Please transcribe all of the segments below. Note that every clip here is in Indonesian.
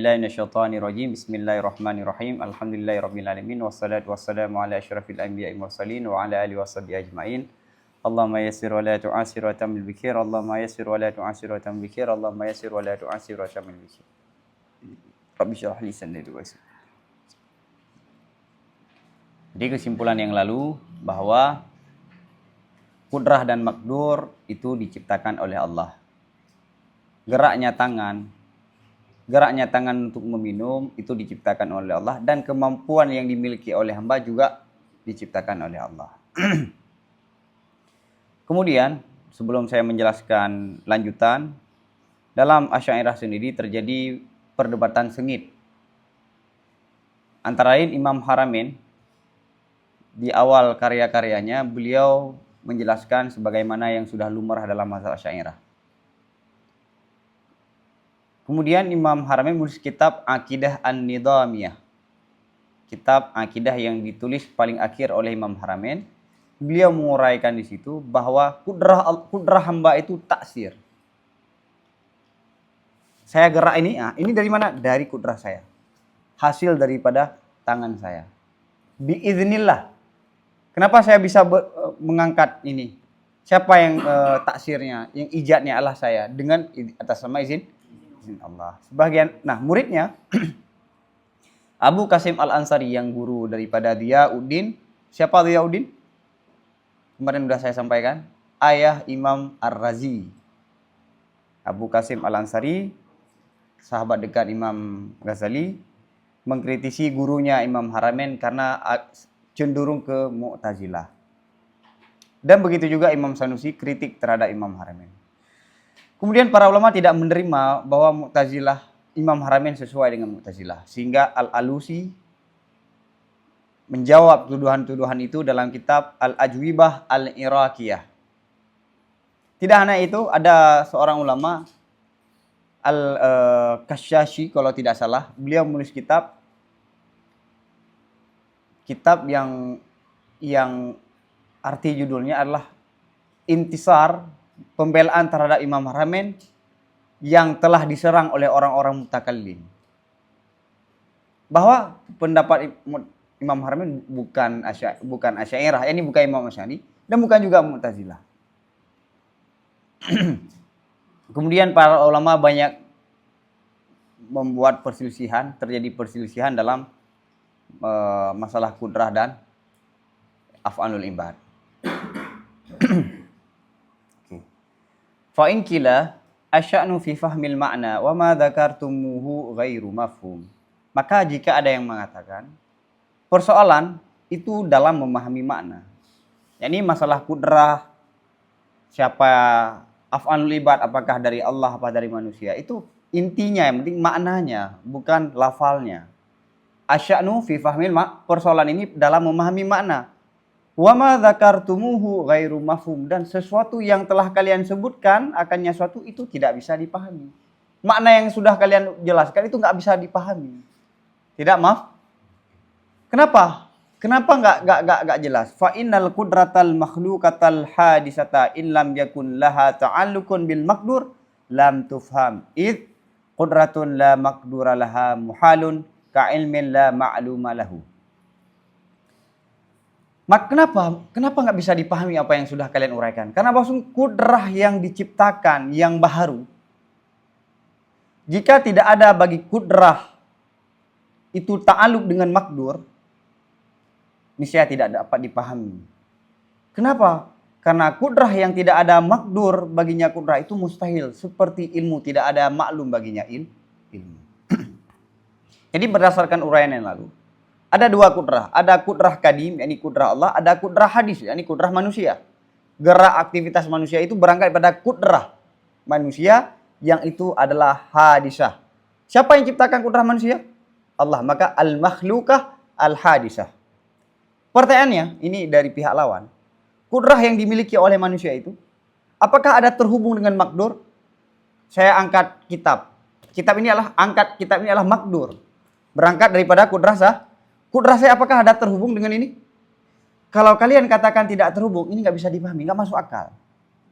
Bismillahirrahmanirrahim. Bismillahirrahmanirrahim. Alhamdulillahirabbil alamin wassalatu wassalamu ala asyrafil anbiya'i mursalin wa ala alihi washabihi ajmain. Allahumma yassir wa la tu'assir wa tammil bikhir. Allahumma yassir wa la tu'assir wa tammil bikhir. Allahumma yassir wa la tu'assir wa tammil bikhir. Rabbi shrah li sadri wa yassir. Jadi kesimpulan yang lalu bahwa kudrah dan makdur itu diciptakan oleh Allah. Geraknya tangan untuk meminum itu diciptakan oleh Allah, dan kemampuan yang dimiliki oleh hamba juga diciptakan oleh Allah. Kemudian sebelum saya menjelaskan lanjutan, dalam Asy'ariyah sendiri terjadi perdebatan sengit. Antara lain Imam Haramain di awal karya-karyanya beliau menjelaskan sebagaimana yang sudah lumrah dalam mazhab Asy'ariyah. Kemudian Imam Haramain menulis kitab Aqidah An-Nidhamiyah. Kitab akidah yang ditulis paling akhir oleh Imam Haramain. Beliau menguraikan di situ bahwa kudrah hamba itu taksir. Saya gerak ini dari mana? Dari kudrah saya. Hasil daripada tangan saya. Biiznillah. Kenapa saya bisa mengangkat ini? Siapa yang taksirnya, yang ijadnya Allah saya dengan atas nama izin Allah. Muridnya Abu Qasim Al-Ansari yang guru daripada Diyauddin. Siapa Diyauddin? Kemarin sudah saya sampaikan. Ayah Imam Ar-Razi. Abu Qasim Al-Ansari, sahabat dekat Imam Ghazali, mengkritisi gurunya Imam Haramain karena cenderung ke Mu'tazilah. Dan begitu juga Imam Sanusi kritik terhadap Imam Haramain. Kemudian para ulama tidak menerima bahwa Mu'tazilah, Imam Haramain sesuai dengan Mu'tazilah. Sehingga Al-Alusi menjawab tuduhan-tuduhan itu dalam kitab Al-Ajwibah Al-Iraqiyah. Tidak hanya itu, ada seorang ulama, Al-Kashashi kalau tidak salah, beliau menulis kitab yang arti judulnya adalah Intisar, pembelaan terhadap Imam Haramain yang telah diserang oleh orang-orang mutakallim. Bahwa pendapat Imam Haramain bukan Asy'ariyah, ini bukan Imam Asy'ari dan bukan juga Mu'tazilah. Kemudian para ulama banyak membuat terjadi perselisihan dalam masalah kudrah dan af'alul ibad. Fa in qila asya'nu fi fahmil ma'na wa ma dzakartumuhu ghairu mafhum. Maka jika ada yang mengatakan persoalan itu dalam memahami makna. Yakni masalah kudrah, siapa af'alul ibad, apakah dari Allah apa dari manusia, itu intinya yang penting maknanya, bukan lafalnya. Asya'nu fi fahmil ma'na, persoalan ini dalam memahami makna. Wa ma dzakartumuhu ghairu mafhum, dan sesuatu yang telah kalian sebutkan akannya suatu itu tidak bisa dipahami. Makna yang sudah kalian jelaskan itu nggak bisa dipahami. Tidak, maaf. Kenapa? Kenapa nggak jelas? Fa innal qudratal makhluqatal hadisata in lam yakun laha ta'alluqun bil maqdur lam tufham. Id qudratun la maqdura laha muhalun ka ilmin la ma'luma lahu. Kenapa nggak bisa dipahami apa yang sudah kalian uraikan? Karena bahwa kudrah yang diciptakan, yang baharu, jika tidak ada bagi kudrah itu ta'aluk dengan makdur, niscaya tidak dapat dipahami. Kenapa? Karena kudrah yang tidak ada makdur baginya kudrah itu mustahil. Seperti ilmu tidak ada maklum baginya ilmu. Jadi berdasarkan uraian yang lalu, ada dua kudrah. Ada kudrah kadim, yakni kudrah Allah. Ada kudrah hadis, yakni kudrah manusia. Gerak aktivitas manusia itu berangkat pada kudrah manusia, yang itu adalah hadisah. Siapa yang ciptakan kudrah manusia? Allah. Maka al-makhlukah al-hadisah. Pertanyaannya, ini dari pihak lawan. Kudrah yang dimiliki oleh manusia itu, apakah ada terhubung dengan makdur? Saya angkat kitab. Kitab ini adalah makdur. Berangkat daripada kudrah sah. Kudrah saya apakah ada terhubung dengan ini? Kalau kalian katakan tidak terhubung, ini nggak bisa dipahami, nggak masuk akal.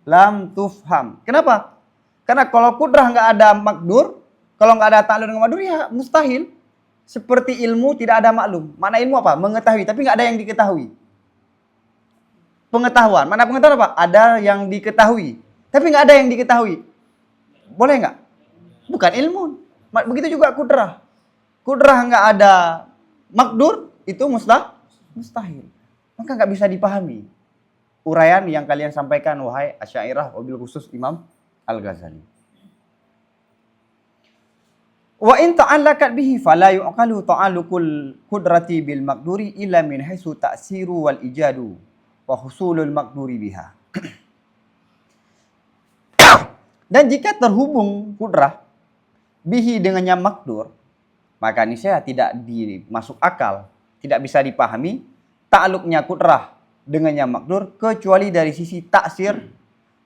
Lam tufham. Kenapa? Karena kalau kudrah nggak ada makdur, Kalau nggak ada ta'alluq dengan makdur ya mustahil. Seperti ilmu tidak ada maklum. Makna ilmu apa? Mengetahui, tapi nggak ada yang diketahui. Pengetahuan. Mana pengetahuan apa? Ada yang diketahui, tapi nggak ada yang diketahui. Boleh nggak? Bukan ilmu. Begitu juga kudrah. Kudrah nggak ada makdur, itu mustahil. Maka nggak bisa dipahami. Uraian yang kalian sampaikan, wahai Asy'ariyah, wabil khusus Imam Al-Ghazali. Wa in ta'allaqat bihi fala yu'qalu ta'alluqul qudrati bil maqduri illa min haitsu ta'siru wal ijadu wa husulul maqduri biha. Dan jika terhubung kudrah bihi dengannya makdur, maka niscaya tidak dimasuk akal, tidak bisa dipahami ta'alluqnya kudrah dengannya makdur kecuali dari sisi taksir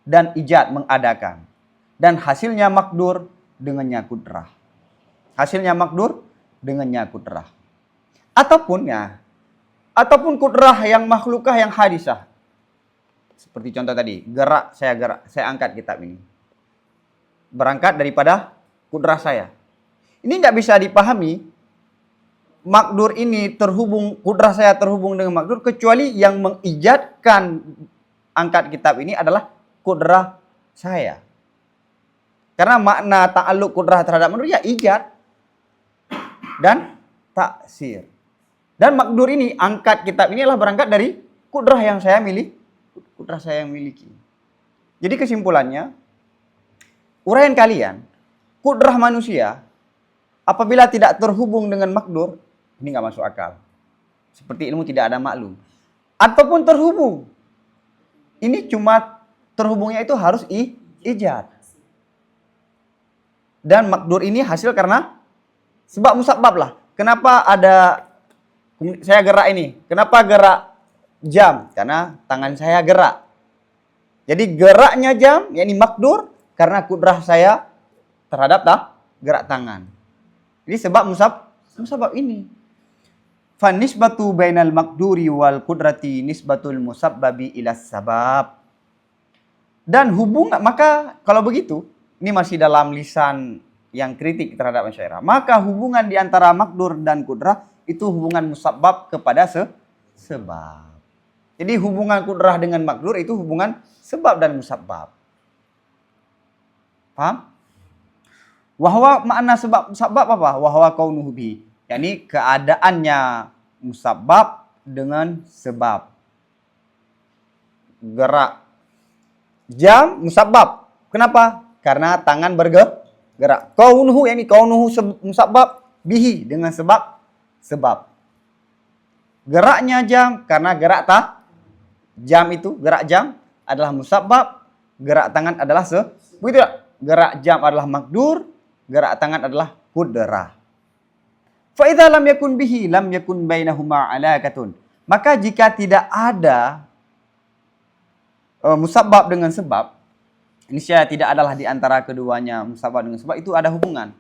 dan ijad mengadakan, dan hasilnya makdur dengannya kudrah. Hasilnya makdur dengannya kudrah. Ataupun kudrah yang makhlukah yang hadisah. Seperti contoh tadi, gerak, saya angkat kitab ini. Berangkat daripada kudrah saya. Ini nggak bisa dipahami, makdur ini terhubung, kudrah saya terhubung dengan makdur, kecuali yang mengijadkan angkat kitab ini adalah kudrah saya. Karena makna ta'alluq kudrah terhadap makdur ya ijad dan taksir. Dan makdur ini, angkat kitab ini adalah berangkat dari kudrah yang saya miliki. Kudrah saya yang miliki. Jadi kesimpulannya, uraian kalian, kudrah manusia apabila tidak terhubung dengan makdur, ini nggak masuk akal. Seperti ilmu tidak ada maklum. Ataupun terhubung, ini cuma terhubungnya itu harus ijad. Dan makdur ini hasil karena sebab musabab lah. Kenapa ada, saya gerak ini. Kenapa gerak jam? Karena tangan saya gerak. Jadi geraknya jam, yakni makdur, karena kudrah saya terhadap gerak tangan. Jadi sebab musabab ini. Fanisbatu bainal makduri wal kudrati nisbatul musabbabi ila sabab. Dan hubungan, maka kalau begitu, ini masih dalam lisan yang kritik terhadap Asy'ariyah. Maka hubungan di antara makdur dan kudrah itu hubungan musabbab kepada sebab. Jadi hubungan kudrah dengan makdur itu hubungan sebab dan musabbab. Paham? Wahwa makna sebab musabbab apa? Wahwa kaunuhu bi. yakni keadaannya musabbab dengan sebab. Gerak jam musabbab. Kenapa? Karena tangan bergerak. Kaunuhu yakni kaunuhu musabbab bihi dengan sebab. Geraknya jam karena gerak jam itu gerak jam adalah musabbab, gerak tangan adalah begitu tak? Gerak jam adalah makdur, gerak tangan adalah kudrah. Fa idza lam yakun bihi lam yakun bainahuma alaqatun. Maka jika tidak ada musabbab dengan sebab, niscaya tidak adalah di antara keduanya musabbab dengan sebab, itu ada hubungan.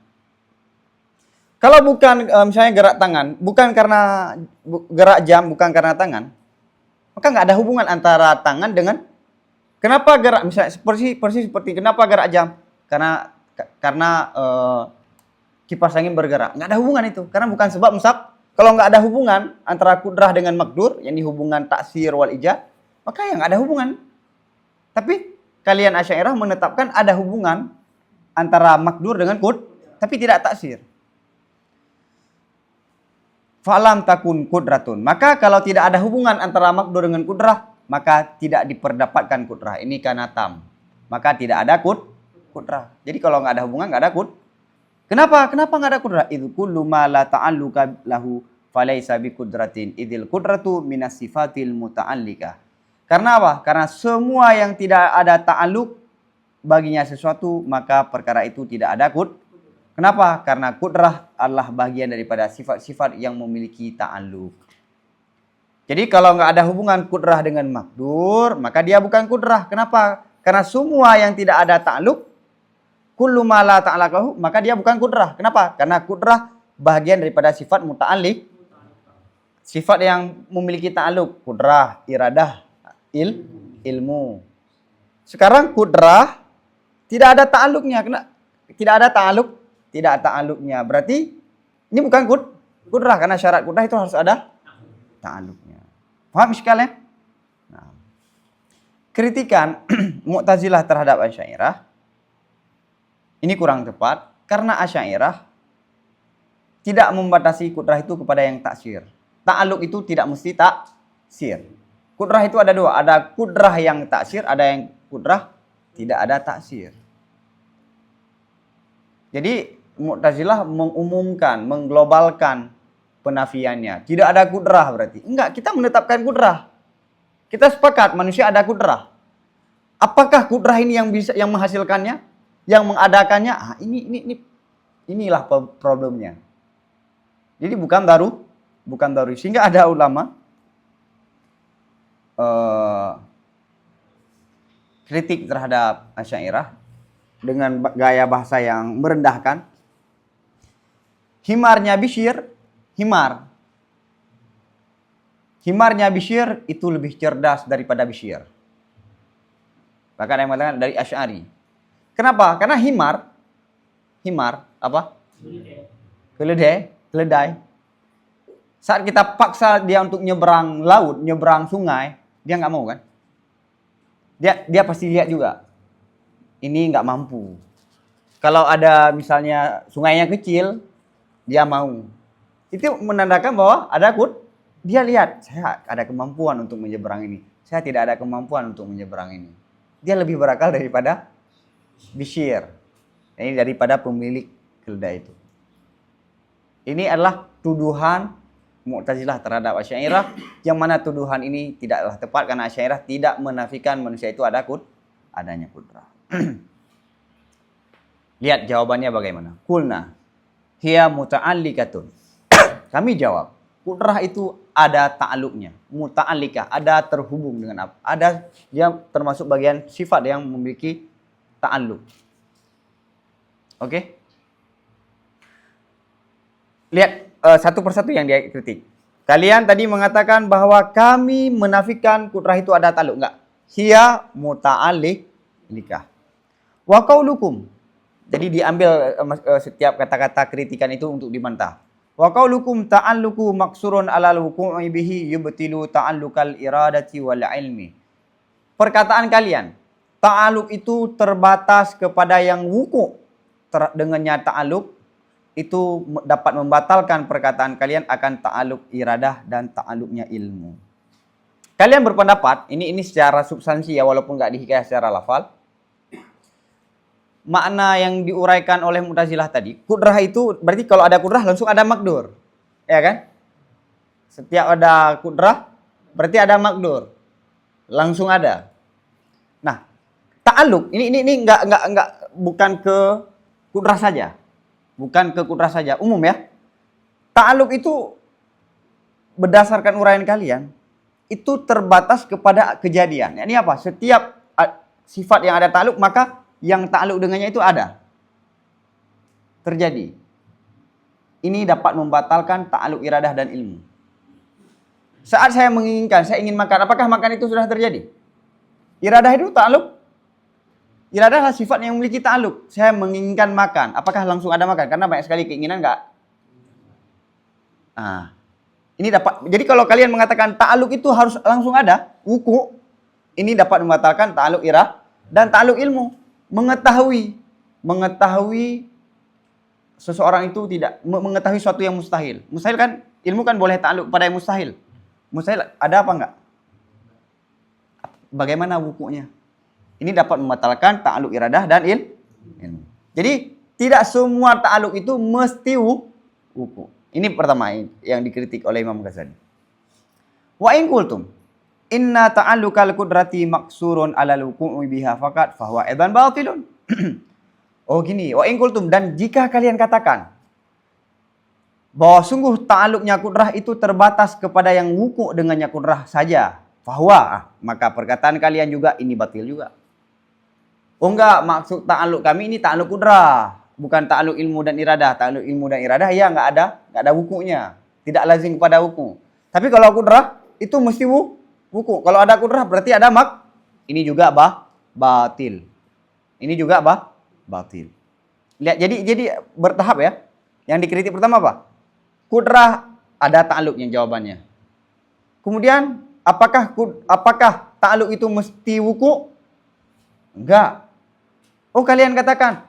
Kalau bukan misalnya gerak tangan, bukan karena gerak jam, bukan karena tangan, maka nggak ada hubungan antara tangan dengan kenapa gerak, misalnya persis seperti kenapa gerak jam, karena kipas angin bergerak, nggak ada hubungan itu, karena bukan sebab musab. Kalau nggak ada hubungan antara kudrah dengan makdur, yang hubungan taksir wal ijad, maka ya nggak ada hubungan. Tapi kalian Asy'ariyah menetapkan ada hubungan antara makdur dengan tapi tidak taksir. Falam takun kudratun. Maka kalau tidak ada hubungan antara makdur dengan kudrah, maka tidak diperdapatkan kudrah. Ini karena tam. Maka tidak ada kudrah. Jadi kalau nggak ada hubungan, nggak ada Kenapa? Kenapa nggak ada kudrah? Itu kullu ma la ta'alluqa lahu falaysa bi kudratin. Idil kudratu minas sifatil muta'allika. Karena apa? Karena semua yang tidak ada ta'alluq baginya sesuatu, maka perkara itu tidak ada Kenapa? Karena kudrah adalah bagian daripada sifat-sifat yang memiliki ta'alluq. Jadi kalau nggak ada hubungan kudrah dengan makdur, maka dia bukan kudrah. Kenapa? Karena semua yang tidak ada ta'alluq, kullu ma la ta'allaqahu, maka dia bukan kudrah. Kenapa? Karena kudrah bagian daripada sifat muta'alliq. Sifat yang memiliki ta'alluq, kudrah, iradah, ilmu. Sekarang kudrah tidak ada ta'alluqnya. Tidak ada ta'alluq tidak ta'aluknya. Berarti ini bukan kudrah, karena syarat kudrah itu harus ada ta'aluknya. Paham sekalian? Nah, kritikan Mu'tazilah terhadap Asy'ariyah ini kurang tepat karena Asy'ariyah tidak membatasi kudrah itu kepada yang taksir. Ta'aluk itu tidak mesti taksir. Kudrah itu ada dua, ada kudrah yang taksir, ada yang kudrah tidak ada taksir. Jadi Mu'tazilah mengumumkan, mengglobalkan penafiannya. Tidak ada kudrah berarti. Enggak, kita menetapkan kudrah. Kita sepakat manusia ada kudrah. Apakah kudrah ini yang bisa yang menghasilkannya, yang mengadakannya? Ah, inilah problemnya. Jadi bukan daruri. Sehingga ada ulama kritik terhadap Asy'ariyah dengan gaya bahasa yang merendahkan. Himarnya Bishr itu lebih cerdas daripada Bishr. Bahkan yang mengatakan dari Asy'ari. Kenapa? Karena himar apa? Keledai. Saat kita paksa dia untuk nyebrang laut, nyebrang sungai, dia nggak mau kan? Dia pasti lihat juga. Ini nggak mampu. Kalau ada misalnya sungainya kecil, dia mau. Itu menandakan bahwa dia lihat, saya ada kemampuan untuk menyeberang ini. Saya tidak ada kemampuan untuk menyeberang ini. Dia lebih berakal daripada Bishr. Ini daripada pemilik keledai itu. Ini adalah tuduhan Mu'tazilah terhadap Asy'ariyah, yang mana tuduhan ini tidaklah tepat karena Asy'ariyah tidak menafikan manusia itu adanya kudrah. Lihat jawabannya bagaimana. Qulna hiya muta'alliqatun. Kami jawab, kudrah itu ada ta'aluknya, muta'alliqah, ada terhubung dengan apa? Ada, dia termasuk bagian sifat yang memiliki ta'aluk. Oke? Lihat satu persatu yang dia kritik. Kalian tadi mengatakan bahwa kami menafikan kudrah itu ada ta'aluk. Enggak. Hiya muta'alliqah. Wa qaulukum. Jadi diambil setiap kata-kata kritikan itu untuk dibantah. Wa qaulukum ta'alluqu maksurun alal wuqu'i bihi yubtilu ta'allukal iradati wal ilmi. Perkataan kalian, ta'aluk itu terbatas kepada yang wuku' dengannya ta'aluk, itu dapat membatalkan perkataan kalian akan ta'aluk iradah dan ta'aluknya ilmu. Kalian berpendapat, ini secara substansi ya, walaupun nggak dihikayat secara lafal. Makna yang diuraikan oleh Mu'tazilah tadi, kudrah itu berarti kalau ada kudrah langsung ada makdur. Ya kan? Setiap ada kudrah berarti ada makdur. Langsung ada. Nah, ta'aluk ini enggak bukan ke kudrah saja. Bukan ke kudrah saja, umum ya. Ta'aluk itu berdasarkan uraian kalian itu terbatas kepada kejadian. Ini apa? Setiap sifat yang ada ta'aluk, maka yang ta'aluk dengannya itu ada. Terjadi. Ini dapat membatalkan ta'aluk iradah dan ilmu. Saat saya menginginkan, saya ingin makan, apakah makan itu sudah terjadi? Iradah itu ta'aluk. Iradah adalah sifat yang memiliki ta'aluk. Saya menginginkan makan, apakah langsung ada makan? Karena banyak sekali keinginan enggak? Nah, ini dapat. Jadi kalau kalian mengatakan ta'aluk itu harus langsung ada, wuku, ini dapat membatalkan ta'aluk iradah dan ta'aluk ilmu. Mengetahui seseorang itu tidak mengetahui sesuatu yang mustahil. Mustahil kan, ilmu kan boleh ta'aluk pada yang mustahil. Mustahil ada apa enggak? Bagaimana wukunya? Ini dapat membatalkan ta'aluk iradah dan ilmu. Jadi tidak semua ta'aluk itu mesti wuku. Ini pertama yang dikritik oleh Imam Ghazali. Wa in qultum inna ta'allukal qudrati maksurun alal wuku'i biha faqat fahuwa aidan batilun. Oh gini, wa in qultum, dan jika kalian katakan bahwa sungguh ta'aluknya kudrah itu terbatas kepada yang wuku dengannya kudrah saja, fahuwa, maka perkataan kalian juga ini batil juga. Oh enggak, maksud ta'aluk kami ini ta'aluk kudrah, bukan ta'aluk ilmu dan iradah. Ta'aluk ilmu dan iradah ya enggak ada wukunya, tidak lazim kepada wuku. Tapi kalau kudrah itu mesti wuku. Kalau ada kudrah berarti ada ini juga batil. Ini juga batil. Lihat, jadi bertahap ya. Yang dikritik pertama apa? Kudrah ada ta'alluqnya jawabannya. Kemudian apakah ta'alluq itu mesti wuku? Enggak. Oh, kalian katakan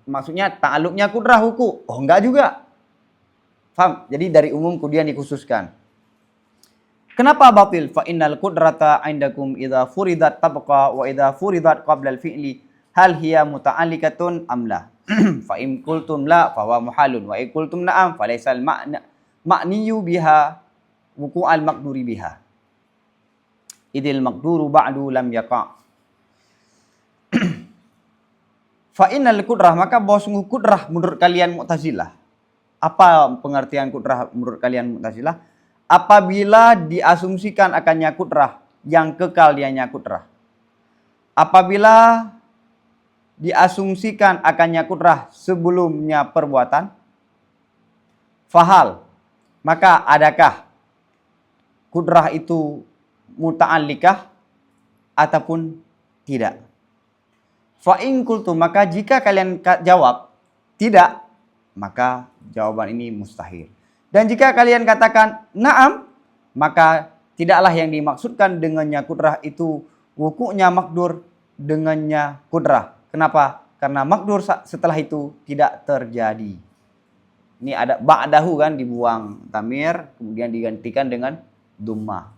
maksudnya ta'alluqnya kudrah wuku. Oh, enggak juga. Paham? Jadi dari umum kemudian dikhususkan. Kenapa batil? Fa innal qudrata 'indakum idza furidat tabqa wa idza furidat qabla al-fi'li hal hiya muta'alliqatun am la? Fa in qultum la fa huwa muhalun wa in qultum na'am fa laysa al-ma'niyu biha wuqu'al maqduri biha. Idil maqduru ba'du lam yaqa'. Fa innal qudrah, maka bahwa sungguh kudrah menurut kalian Mu'tazilah. Apa pengertian kudrah menurut kalian Mu'tazilah? Apabila diasumsikan akannya kudrah, yang kekal dianya kudrah. Apabila diasumsikan akannya kudrah sebelumnya perbuatan, fahal, maka adakah kudrah itu muta'allikah ataupun tidak? Fa in qultum, maka jika kalian jawab tidak, maka jawaban ini mustahil. Dan jika kalian katakan na'am, maka tidaklah yang dimaksudkan dengannya kudrah itu wukuknya makdur dengannya kudrah. Kenapa? Karena makdur setelah itu tidak terjadi. Ini ada ba'dahu kan, dibuang tamir, kemudian digantikan dengan dumma.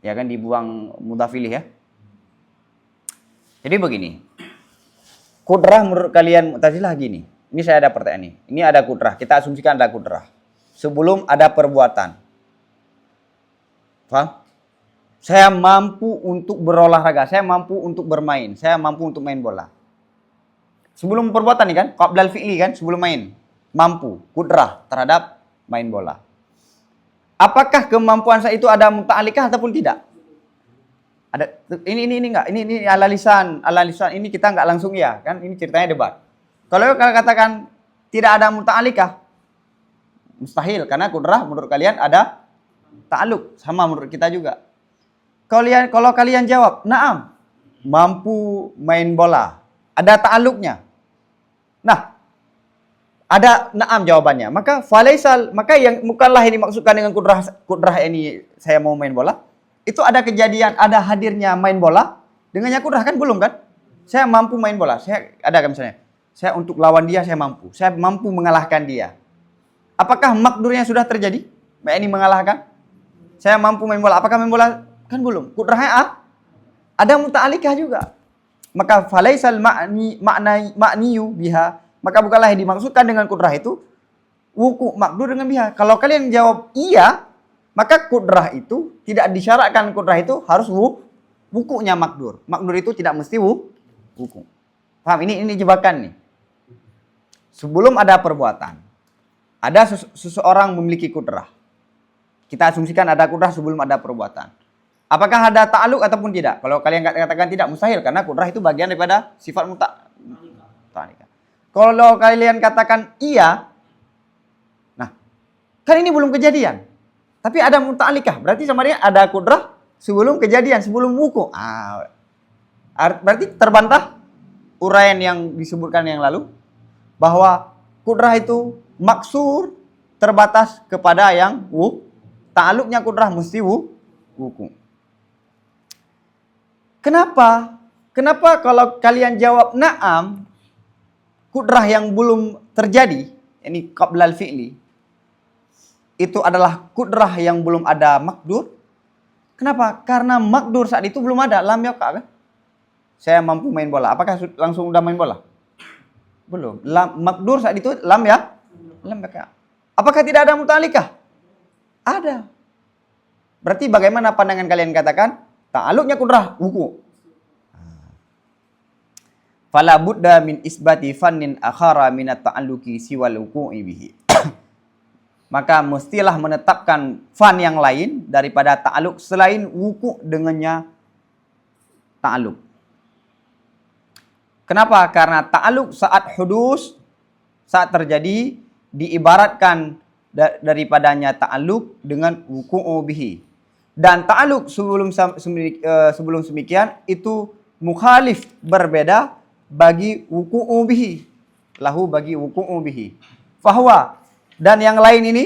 Ya kan, dibuang mudhafilih ya. Jadi begini. Kudrah menurut kalian Mu'tazilah gini. Ini saya ada pertanyaan nih. Ini ada kudrah, kita asumsikan ada kudrah. Sebelum ada perbuatan. Paham? Saya mampu untuk berolahraga, saya mampu untuk bermain, saya mampu untuk main bola. Sebelum perbuatan nih kan, qablal fi'li kan, sebelum main. Mampu, kudrah terhadap main bola. Apakah kemampuan saya itu ada muta'alliqah ataupun tidak? Ada ini enggak, ini ala lisan ini kita enggak langsung ya, kan ini ceritanya debat. Kalau katakan tidak ada muta'alliqah, mustahil, karena kudrah menurut kalian ada ta'alluq, sama menurut kita juga. Kalau kalian jawab, na'am, mampu main bola, ada ta'alluqnya. Nah, ada na'am jawabannya. Maka falaisal, maka yang bukanlah ini maksudkan dengan kudrah ini saya mau main bola. Itu ada kejadian, ada hadirnya main bola dengannya kudrah kan belum kan? Saya mampu main bola. Saya ada kan misalnya. Saya untuk lawan dia saya mampu. Saya mampu mengalahkan dia. Apakah makdurnya sudah terjadi? Ini mengalahkan? Saya mampu main bola. Apakah main bola? Kan belum. Kudrahnya ada muta'alliqah juga. Maka falaisal ma'niyu biha. Maka bukanlah yang dimaksudkan dengan kudrah itu wuku makdur dengan biha. Kalau kalian jawab iya, maka kudrah itu tidak disyaratkan, kudrah itu harus wukunya makdur. Makdur itu tidak mesti wuku. Paham? Ini jebakan nih. Sebelum ada perbuatan, ada seseorang memiliki kudrah. Kita asumsikan ada kudrah sebelum ada perbuatan. Apakah ada ta'alluq ataupun tidak? Kalau kalian katakan tidak, mustahil. Karena kudrah itu bagian daripada sifat muta'alliqah. Kalau kalian katakan iya, nah, kan ini belum kejadian. Tapi ada muta'alliqah. Berarti sama dia ada kudrah sebelum kejadian, sebelum wuku. Berarti terbantah uraian yang disebutkan yang lalu. Bahwa kudrah itu maksur terbatas kepada yang ta'alluqnya kudrah mesti wuku. Kenapa? Kenapa kalau kalian jawab na'am, kudrah yang belum terjadi, ini qablal fi'li, itu adalah kudrah yang belum ada makdur. Kenapa? Karena makdur saat itu belum ada, lam yaqa kan? Saya mampu main bola. Apakah langsung udah main bola? Belum. Makdur saat itu lam yaqa. Apakah tidak ada muta'alliqah? Ada. Berarti bagaimana pandangan kalian katakan? Ta'alluqnya kudrah, wuku. Fala budda min isbati fannin akhara minat ta'alluqi siwal wuku'i bihi. Maka mestilah menetapkan fan yang lain daripada ta'alluq selain wuku dengannya ta'alluq. Kenapa? Karena ta'alluq saat hudus, saat terjadi, diibaratkan daripadanya ta'alluq dengan wuku'u bihi. Dan ta'alluq sebelum semikian itu mukhalif, berbeda bagi wuku'u bihi. lahu bagi wuku'u bihi. Fahuwa, dan yang lain ini,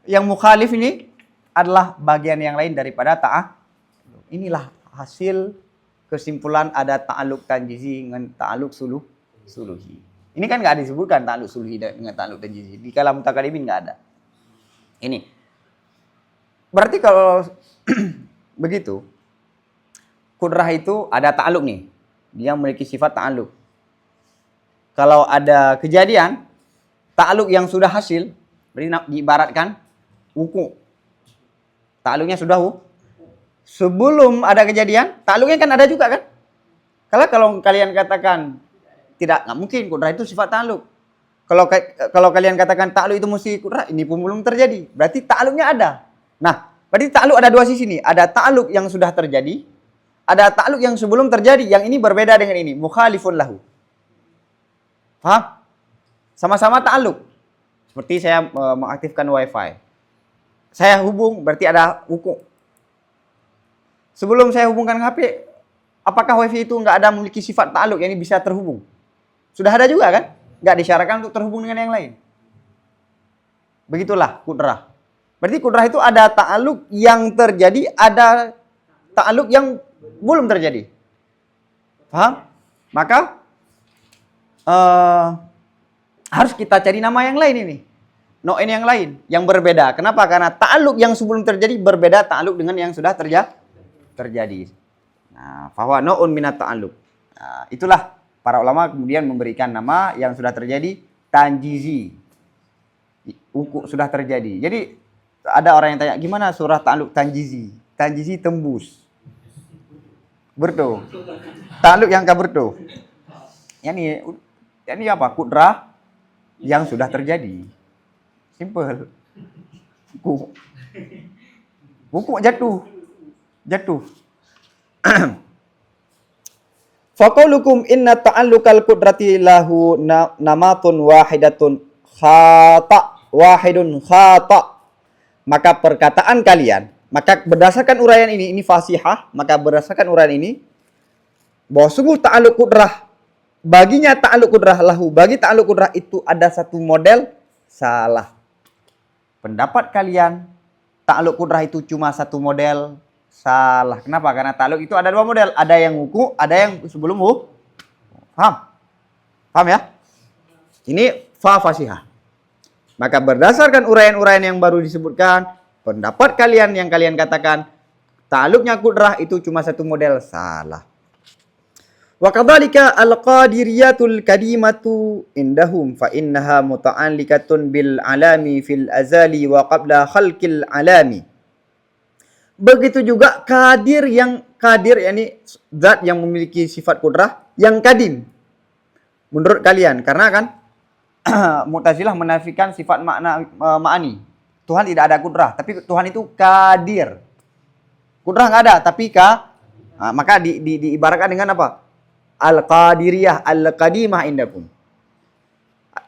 yang mukhalif ini adalah bagian yang lain daripada ta'ah. Inilah hasil kesimpulan ada ta'aluk tanjizi dengan ta'aluk suluhi. Ini kan nggak disebutkan ta'aluk suluhi dengan ta'aluk tanjizi. Di kalam mutakalimin nggak ada. Ini. Berarti kalau begitu, kudrah itu ada ta'aluk nih. Dia memiliki sifat ta'aluk. Kalau ada kejadian, ta'aluk yang sudah hasil, berarti diibaratkan wuku. Ta'aluknya sudah sebelum ada kejadian, ta'aluknya kan ada juga kan? Kalau kalian katakan nggak mungkin kudrah itu sifat ta'aluk. Kalau kalian katakan ta'aluk itu mesti kudrah, ini pun belum terjadi. Berarti ta'aluknya ada. Nah, berarti ta'aluk ada dua sisi nih. Ada ta'aluk yang sudah terjadi, ada ta'aluk yang sebelum terjadi. Yang ini berbeda dengan ini, mukhalifun lahu. Paham? Sama-sama ta'aluk. Seperti saya mengaktifkan wifi. Saya hubung, berarti ada wuku. Sebelum saya hubungkan HP, apakah wifi itu nggak ada memiliki sifat ta'aluk yang ini bisa terhubung? Sudah ada juga kan? Nggak disyaratkan untuk terhubung dengan yang lain. Begitulah kudrah. Berarti kudrah itu ada ta'aluk yang terjadi, ada ta'aluk yang belum terjadi. Paham? Maka harus kita cari nama yang lain ini. Ini yang lain, yang berbeda. Kenapa? Karena ta'aluk yang sebelum terjadi berbeda ta'aluk dengan yang sudah terjadi. Nah, fahuwa no'un minat ta'aluk. Nah, itulah para ulama kemudian memberikan nama yang sudah terjadi tanjizi. Wuku sudah terjadi. Jadi ada orang yang tanya, gimana surah ta'aluk tanjizi? Tanjizi tembus. Berdo. Ta'aluk yang kaberdo. Ini apa? Kudrah yang sudah terjadi. Simple. Wuku jatuh. Faqaulukum inna ta'allukal qudrati lahu namatun wahidatun wahidun khata. Maka perkataan kalian, maka berdasarkan uraian ini fasihah, maka berdasarkan uraian ini bahwa sungguh ta'aluk qudrah baginya ta'aluk qudrah lahu, bagi ta'aluk qudrah itu ada satu model salah. Pendapat kalian ta'aluk qudrah itu cuma satu model salah. Kenapa? Karena ta'aluk itu ada dua model. Ada yang wuku, ada yang sebelum wuku. Paham ya? Ini fasihah. Maka berdasarkan uraian-uraian yang baru disebutkan, pendapat kalian yang kalian katakan ta'aluknya qudrah itu cuma satu model salah. Wa kadzalika al-qadiriyatul kadimatu indahum fa innaha muta'alliqatun bil alami fil azali wa qabla khalqil alami. Begitu juga kadir yakni zat yang memiliki sifat kudrah yang kadim. Menurut kalian, karena kan Mu'tazilah menafikan sifat ma'ani. Tuhan tidak ada kudrah, tapi Tuhan itu kadir. Kudrah nggak ada, tapi maka diibaratkan dengan apa? Al-Qadiriyah, Al-Qadimah indakum.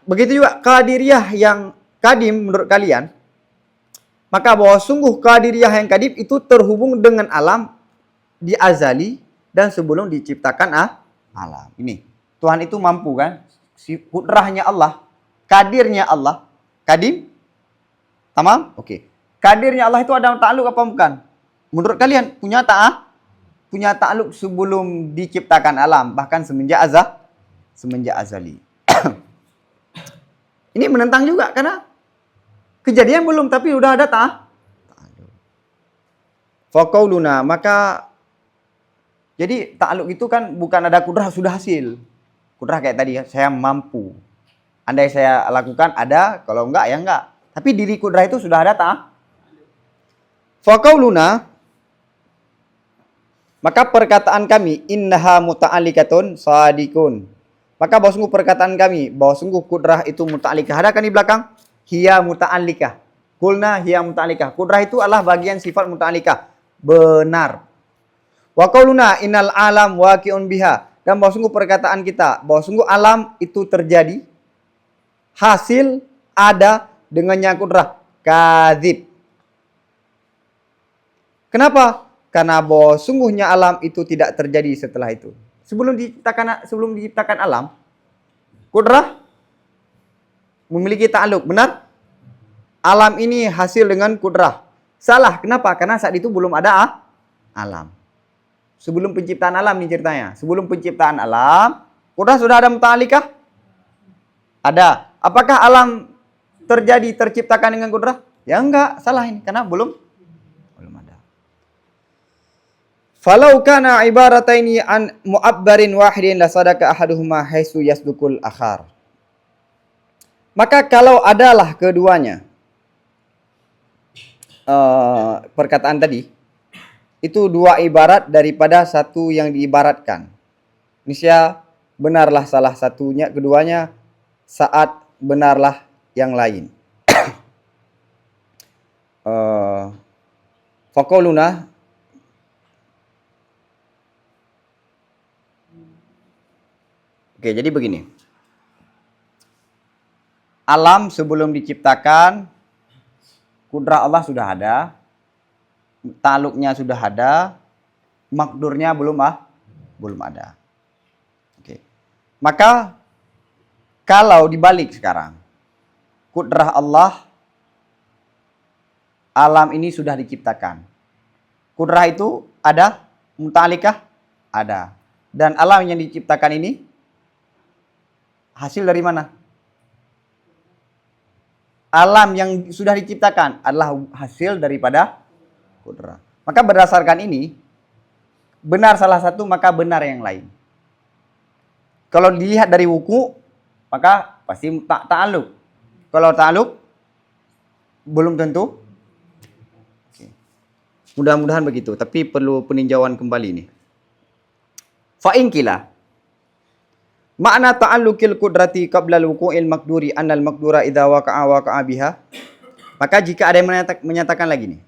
Begitu juga Qadiriyah yang kadim menurut kalian. Maka bahwa sungguh Qadiriyah yang kadim itu terhubung dengan alam di azali dan sebelum diciptakan alam. Ini, Tuhan itu mampu kan? Si kudrahnya Allah, kadirnya Allah, kadim. Tamam? Oke. Kadirnya Allah itu ada ta'aluk apa bukan? Menurut kalian punya ta'aluk sebelum diciptakan alam, bahkan semenjak azali. Ini menentang juga karena kejadian belum tapi udah ada ta'aluk. Faqauluna, maka jadi ta'aluk itu kan bukan ada kudrah sudah hasil. Kudrah kayak tadi saya mampu. Andai saya lakukan ada, kalau enggak ya enggak. Tapi diri kudrah itu sudah ada Faqauluna, maka perkataan kami innaha muta'alliqatun sadikun. Maka bahwa sungguh perkataan kami bahwa sungguh kudrah itu muta'alliqah. Ada kan di belakang? Hiya muta'alliqah. Qulna hiya muta'alliqah. Kudrah itu adalah bagian sifat muta'alliqah. Benar. Wa qauluna innal alam waqi'un biha. Dan bahwa sungguh perkataan kita bahwa sungguh alam itu terjadi, hasil ada dengannya kudrah. Kadzib. Kenapa? Karena bahwa sungguhnya alam itu tidak terjadi setelah itu. Sebelum diciptakan alam, Kudrah memiliki ta'aluk, benar? Alam ini hasil dengan kudrah. Salah, kenapa? Karena saat itu belum ada alam. Sebelum penciptaan alam nih ceritanya. Sebelum penciptaan alam, kudrah sudah ada muta'alikah? Ada. Apakah alam terciptakan dengan kudrah? Ya enggak, salah ini. Karena belum ada. Falau kana ibarataini an mu'abbarin wahidin la sadaka ahaduhuma haitsu yasdukul akhar. Maka kalau adalah keduanya perkataan tadi itu dua ibarat daripada satu yang diibaratkan. Niscaya benarlah salah satunya, keduanya saat benarlah yang lain. Faqauluna Oke, jadi begini. Alam sebelum diciptakan, kudrah Allah sudah ada, ta'aluknya sudah ada, makdurnya belum ada. Oke. Maka kalau dibalik sekarang, kudrah Allah, alam ini sudah diciptakan. Kudrah itu ada, muta'alikah? Ada. Dan alam yang diciptakan ini hasil dari mana? Alam yang sudah diciptakan adalah hasil daripada kudrah. Maka berdasarkan ini, benar salah satu maka benar yang lain. Kalau dilihat dari wuku, maka pasti ta'aluk. Kalau ta'aluk, belum tentu. Oke. Mudah-mudahan begitu, tapi perlu peninjauan kembali nih. Fa'in kila. Makna ta'allukil qudrati qabla al-wuqu'il maqduri annal maqdura idza waqa'a biha. Maka jika ada yang menyatakan lagi nih.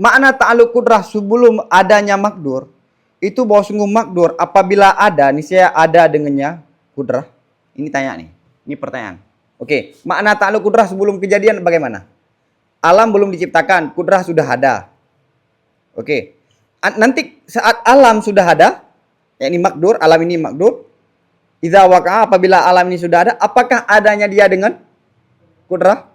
Makna ta'alluk kudrah sebelum adanya makdur itu bahwa sungguh makdur apabila ada niscaya ada dengannya kudrah. Ini tanya nih. Ini pertanyaan. Oke, makna ta'alluk kudrah sebelum kejadian bagaimana? Alam belum diciptakan, kudrah sudah ada. Oke. Nanti saat alam sudah ada, yakni makdur, alam ini makdur. Idza waqa'a apabila alam ini sudah ada, apakah adanya dia dengan kudrah?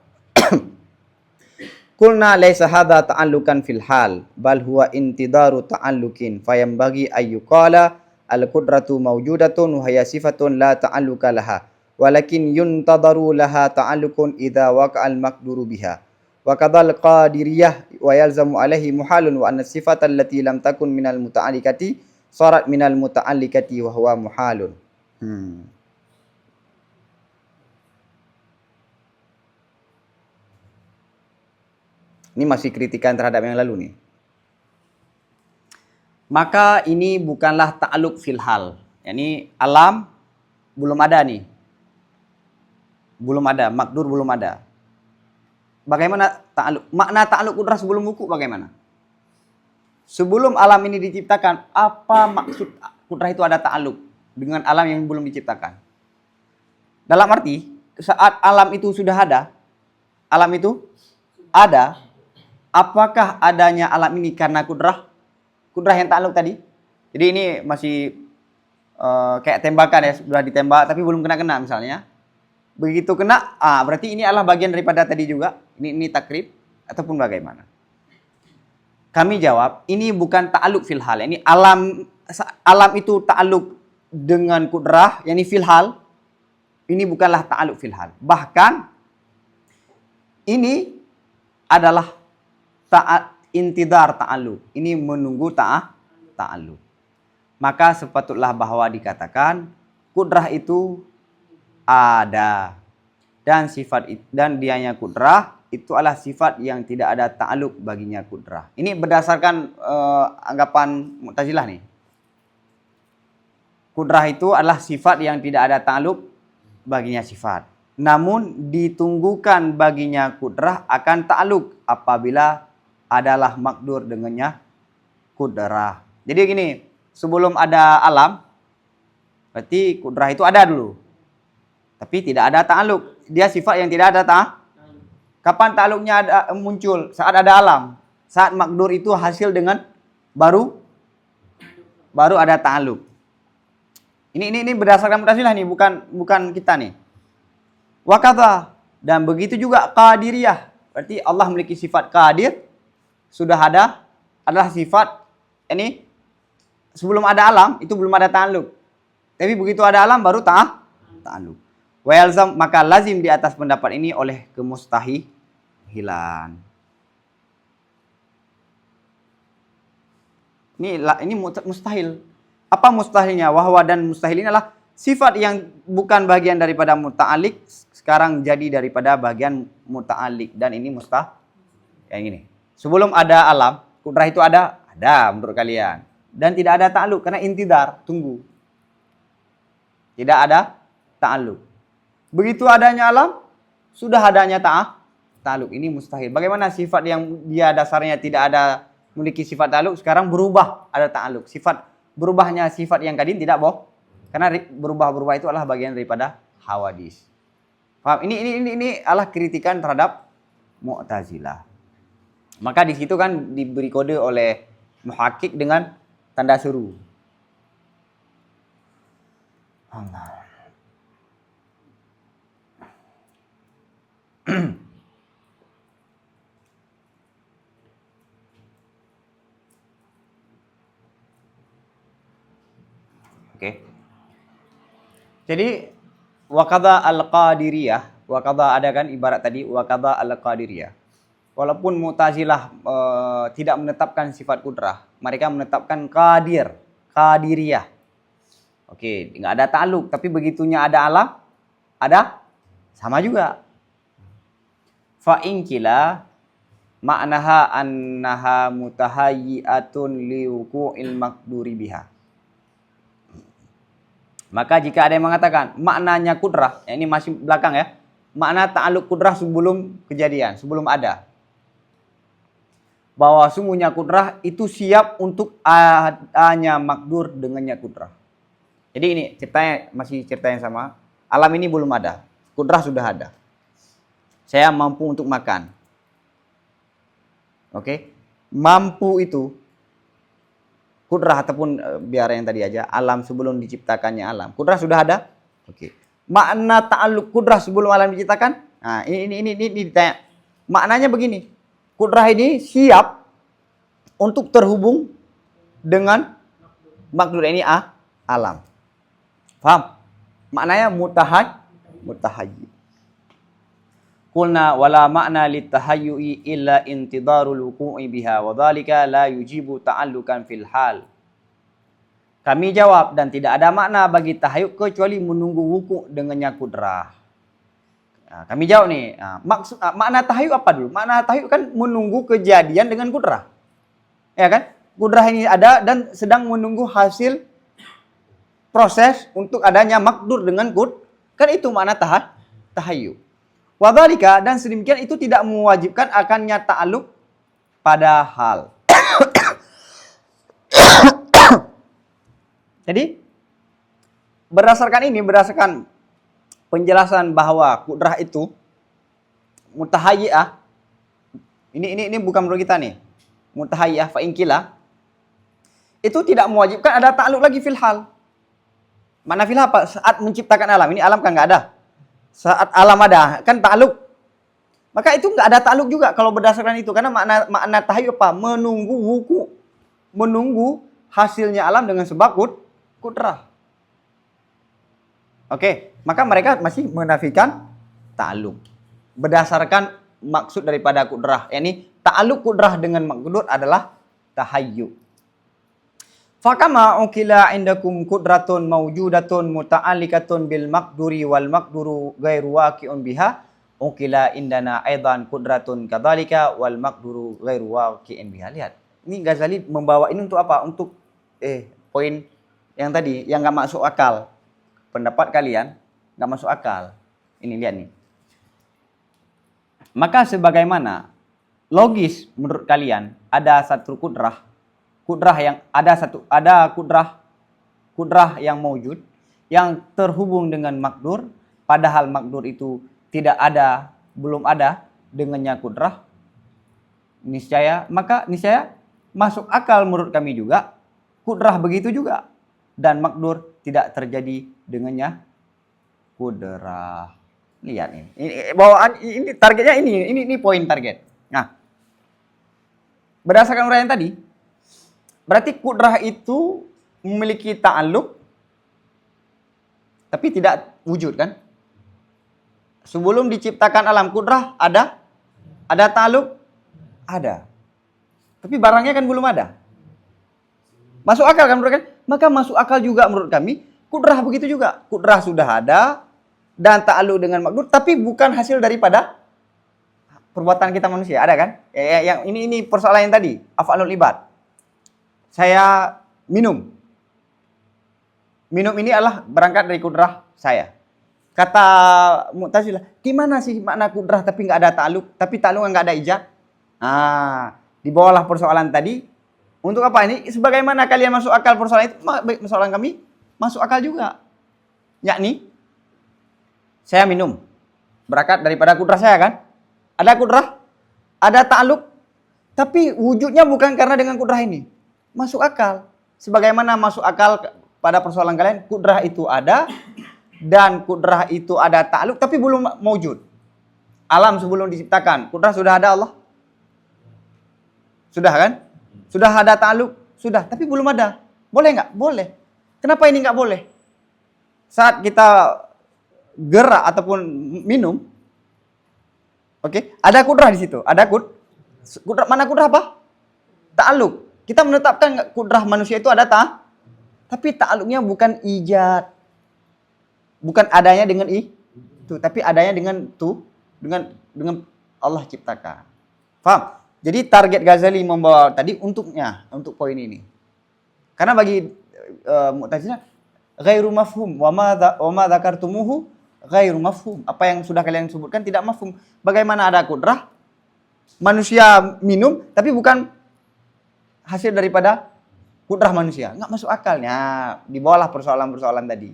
Qulna laisa hadza ta'allukan fil hal, bal huwa intidaru ta'allukin, fayambaghi ayyuqala al-qudratu mawjudatun wa hiya sifatun la ta'alluka laha, walakin yuntadaru laha ta'allukun idza waqa'a al-maqduru biha. Wa kadzal qadiriyah wa yalzamu alaihi muhalun wa anna sifata allati lam takun minal muta'allikati sarat minal muta'allikati wa huwa muhalun. Ini masih kritikan terhadap yang lalu nih. Maka ini bukanlah ta'aluk fil hal. Yani alam belum ada nih. Belum ada, makdur belum ada. Bagaimana ta'aluk? Makna ta'aluk kudrah sebelum wuku bagaimana? Sebelum alam ini diciptakan, apa maksud kudrah itu ada ta'aluk dengan alam yang belum diciptakan? Dalam arti, saat alam itu sudah ada, alam itu ada, apakah adanya alam ini karena kudrah? Kudrah yang ta'aluk tadi. Jadi ini masih kayak tembakan ya, sudah ditembak tapi belum kena-kena misalnya. Begitu kena, berarti ini adalah bagian daripada tadi juga. Ini takrib ataupun bagaimana? Kami jawab, ini bukan ta'aluk fil hal. Ini alam itu ta'aluk dengan kudrah, yakni fil hal. Ini bukanlah ta'aluk fil hal. Bahkan ini adalah intidar ta'aluk. Ini menunggu ta'aluk. Maka sepatutlah bahwa dikatakan kudrah itu ada. Dan dianya kudrah itu adalah sifat yang tidak ada ta'aluk baginya kudrah. Ini berdasarkan anggapan Mu'tazilah nih. Kudrah itu adalah sifat yang tidak ada ta'aluk baginya sifat. Namun ditunggukan baginya kudrah akan ta'aluk apabila adalah makdur dengannya kudrah. Jadi gini, sebelum ada alam, berarti kudrah itu ada dulu. Tapi tidak ada ta'aluk. Dia sifat yang tidak ada ta'aluk. Kapan ta'aluknya muncul? Saat ada alam. Saat makdur itu hasil dengan baru ada ta'aluk. Ini berdasarkan Mu'tazilah nih, bukan kita nih. Wa kadza, dan begitu juga qadiriyah. Berarti Allah memiliki sifat qadir, sudah ada, adalah sifat ini sebelum ada alam itu belum ada ta'alluq. Tapi begitu ada alam baru ta'alluq. Wa yalzam, maka lazim di atas pendapat ini oleh kemustahilan. Ini mustahil. Apa mustahilnya? Wahwa, dan mustahil ini adalah sifat yang bukan bagian daripada muta'alik sekarang jadi daripada bagian muta'alik, dan ini mustahil. Yang ini. Sebelum ada alam, kudrah itu ada menurut kalian. Dan tidak ada ta'aluk karena intidar, tunggu. Tidak ada ta'aluk. Begitu adanya alam, sudah adanya ta'aluk. Ini mustahil. Bagaimana sifat yang dia dasarnya tidak ada memiliki sifat ta'aluk sekarang berubah ada ta'aluk. Sifat berubahnya sifat yang kadim tidak boh. Karena berubah itu adalah bagian daripada hawadis. Paham? Ini adalah kritikan terhadap Mu'tazilah. Maka di situ kan diberi kode oleh muhakkik dengan tanda seru. Allah. Oke. Jadi waqadha al-qadiriyah, waqadha ada kan ibarat tadi waqadha al-qadiriyah. Walaupun Mu'tazilah tidak menetapkan sifat kudrah, mereka menetapkan qadiriyah. Oke, enggak ada ta'aluk, tapi begitunya ada alam, ada sama juga. Fa in kila ma'naha annaha mutahayyi'atun liwuqu'il maqduri biha. Maka jika ada yang mengatakan maknanya kudrah, ya ini masih belakang ya, makna ta'aluk kudrah sebelum kejadian, sebelum ada. Bahwa sungguhnya kudrah itu siap untuk adanya makdur dengannya kudrah. Jadi ini ceritanya masih cerita yang sama. Alam ini belum ada, kudrah sudah ada. Saya mampu untuk makan. Oke, mampu itu kudrah ataupun biar yang tadi aja alam sebelum diciptakannya alam. Kudrah sudah ada. Oke. Makna ta'alluq kudrah sebelum alam diciptakan. Nah, ini ditanya. Maknanya begini. Kudrah ini siap untuk terhubung dengan makdur ini alam. Paham? Maknanya mutahayyi. Qulna wala makna litahayyu'i illa intidarul wuqu'i biha wa dhalika la yujibu ta'allukan fil hal. Kami jawab, dan tidak ada makna bagi tahayyuk kecuali menunggu wuku' dengannya kudrah. Nah, kami jawab nih, maksud makna tahayyuk apa dulu? Makna tahayyuk kan menunggu kejadian dengan kudrah. Ya kan? Kudrah ini ada dan sedang menunggu hasil proses untuk adanya makdur dengan kan itu makna tahayyuk. Wadhalika, dan sedemikian itu tidak mewajibkan akannya ta'aluk pada hal. Jadi berdasarkan penjelasan bahwa kudrah itu mutahayyi'ah. Ini bukan menurut kita nih. Mutahayyi'ah fa inkila itu tidak mewajibkan ada ta'aluk lagi fil hal. Mana fil hal apa? Saat menciptakan alam. Ini alam kan enggak ada. Saat alam ada, kan ta'aluk. Maka itu enggak ada ta'aluk juga kalau berdasarkan itu. Karena makna tahayyuk apa? Menunggu wuku. Menunggu hasilnya alam dengan sebab kudrah. Oke, maka mereka masih menafikan ta'aluk. Berdasarkan maksud daripada kudrah. Yani ta'aluk kudrah dengan makdur adalah tahayyuk. Fakama ukila indakum kudratun mawjudatun muta'allikatun bil makduri wal makduru ghairu waqi'un biha ukila indana aidan kudratun kadzalika wal makduru ghairu waqi'in biha. Lihat, ini Ghazali membawa ini untuk apa? Untuk poin yang tadi yang enggak masuk akal. Pendapat kalian enggak masuk akal. Ini lihat nih. Maka sebagaimana logis menurut kalian ada satu kudrah yang ada kudrah yang maujud yang terhubung dengan makdur, padahal makdur itu tidak ada, belum ada dengannya kudrah, niscaya masuk akal menurut kami juga kudrah begitu juga. dan makdur tidak terjadi dengannya kudrah. Lihat ini. Bawaan ini targetnya ini poin target. Nah, berdasarkan uraian tadi, berarti kudrah itu memiliki ta'alluq tapi tidak wujud kan? Sebelum diciptakan alam kudrah ada ta'alluq? Ada. Tapi barangnya kan belum ada. Masuk akal kan menurut kami? Maka masuk akal juga menurut kami, kudrah begitu juga. Kudrah sudah ada dan ta'alluq dengan makdur, tapi bukan hasil daripada perbuatan kita manusia. Ada kan? Yang ini persoalan yang tadi, af'alul ibad. Saya minum. Minum ini adalah berangkat dari kudrah saya. Kata Mu'tazilah, gimana sih makna kudrah tapi nggak ada ta'alluq, tapi ta'alluq nggak ada ijab? Nah, di bawahlah persoalan tadi. Untuk apa ini? Sebagaimana kalian masuk akal persoalan itu, persoalan kami masuk akal juga. Yakni, saya minum. Berangkat daripada kudrah saya kan? Ada kudrah, ada ta'alluq, tapi wujudnya bukan karena dengan kudrah ini. Masuk akal. Sebagaimana masuk akal pada persoalan kalian, kudrah itu ada, dan kudrah itu ada ta'alluq, tapi belum mewujud. Alam sebelum diciptakan, kudrah sudah ada Allah? Sudah kan? Sudah ada ta'alluq? Sudah, tapi belum ada. Boleh nggak? Boleh. Kenapa ini nggak boleh? Saat kita gerak ataupun minum, oke, ada kudrah di situ. Ada kudrah, mana kudrah apa? Ta'alluq. Kita menetapkan kudrah manusia itu ada tapi ta'alluqnya bukan ijad. Bukan adanya dengan itu, tapi adanya dengan dengan Allah ciptakan. Paham? Jadi target Ghazali membawa tadi untuk poin ini. Karena bagi Mu'tazilah ghairu mafhum wa ma dzakartumuhu ghairu mafhum. Apa yang sudah kalian sebutkan tidak mafhum. Bagaimana ada kudrah manusia minum tapi bukan hasil daripada kudrah manusia. Enggak masuk akalnya. Di bawahlah persoalan-persoalan tadi.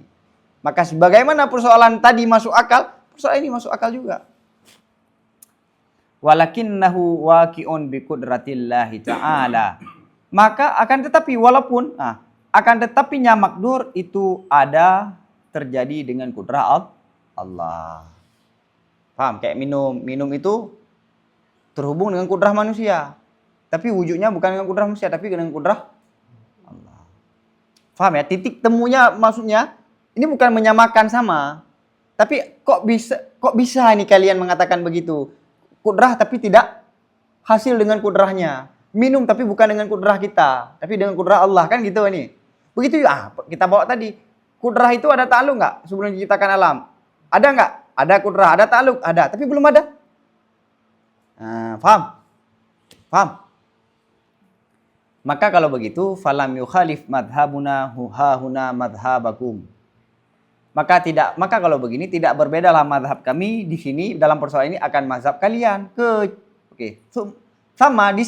Maka sebagaimana persoalan tadi masuk akal, persoalan ini masuk akal juga. Walakinnahu waqi'un bi qudratillahi ta'ala. Maka akan tetapi walaupun akan tetapinya makdur itu ada terjadi dengan kudrah Allah. Paham? Kayak minum itu terhubung dengan kudrah manusia. Tapi wujudnya bukan dengan kudrah manusia, tapi dengan kudrah Allah. Paham ya? Titik temunya maksudnya ini bukan menyamakan sama. Tapi kok bisa ini kalian mengatakan begitu? Kudrah tapi tidak hasil dengan kudrahnya. Minum tapi bukan dengan kudrah kita, tapi dengan kudrah Allah, kan gitu ini. Begitu ya, kita bawa tadi. Kudrah itu ada ta'alluq enggak sebelum diciptakan alam? Ada enggak? Ada kudrah, ada ta'alluq, ada, tapi belum ada. Paham? Paham? Maka kalau begitu, falam yukhalif madhabuna huna madhabakum. Maka kalau begini tidak berbedalah mazhab kami di sini dalam persoalan ini akan mazhab kalian. Sama di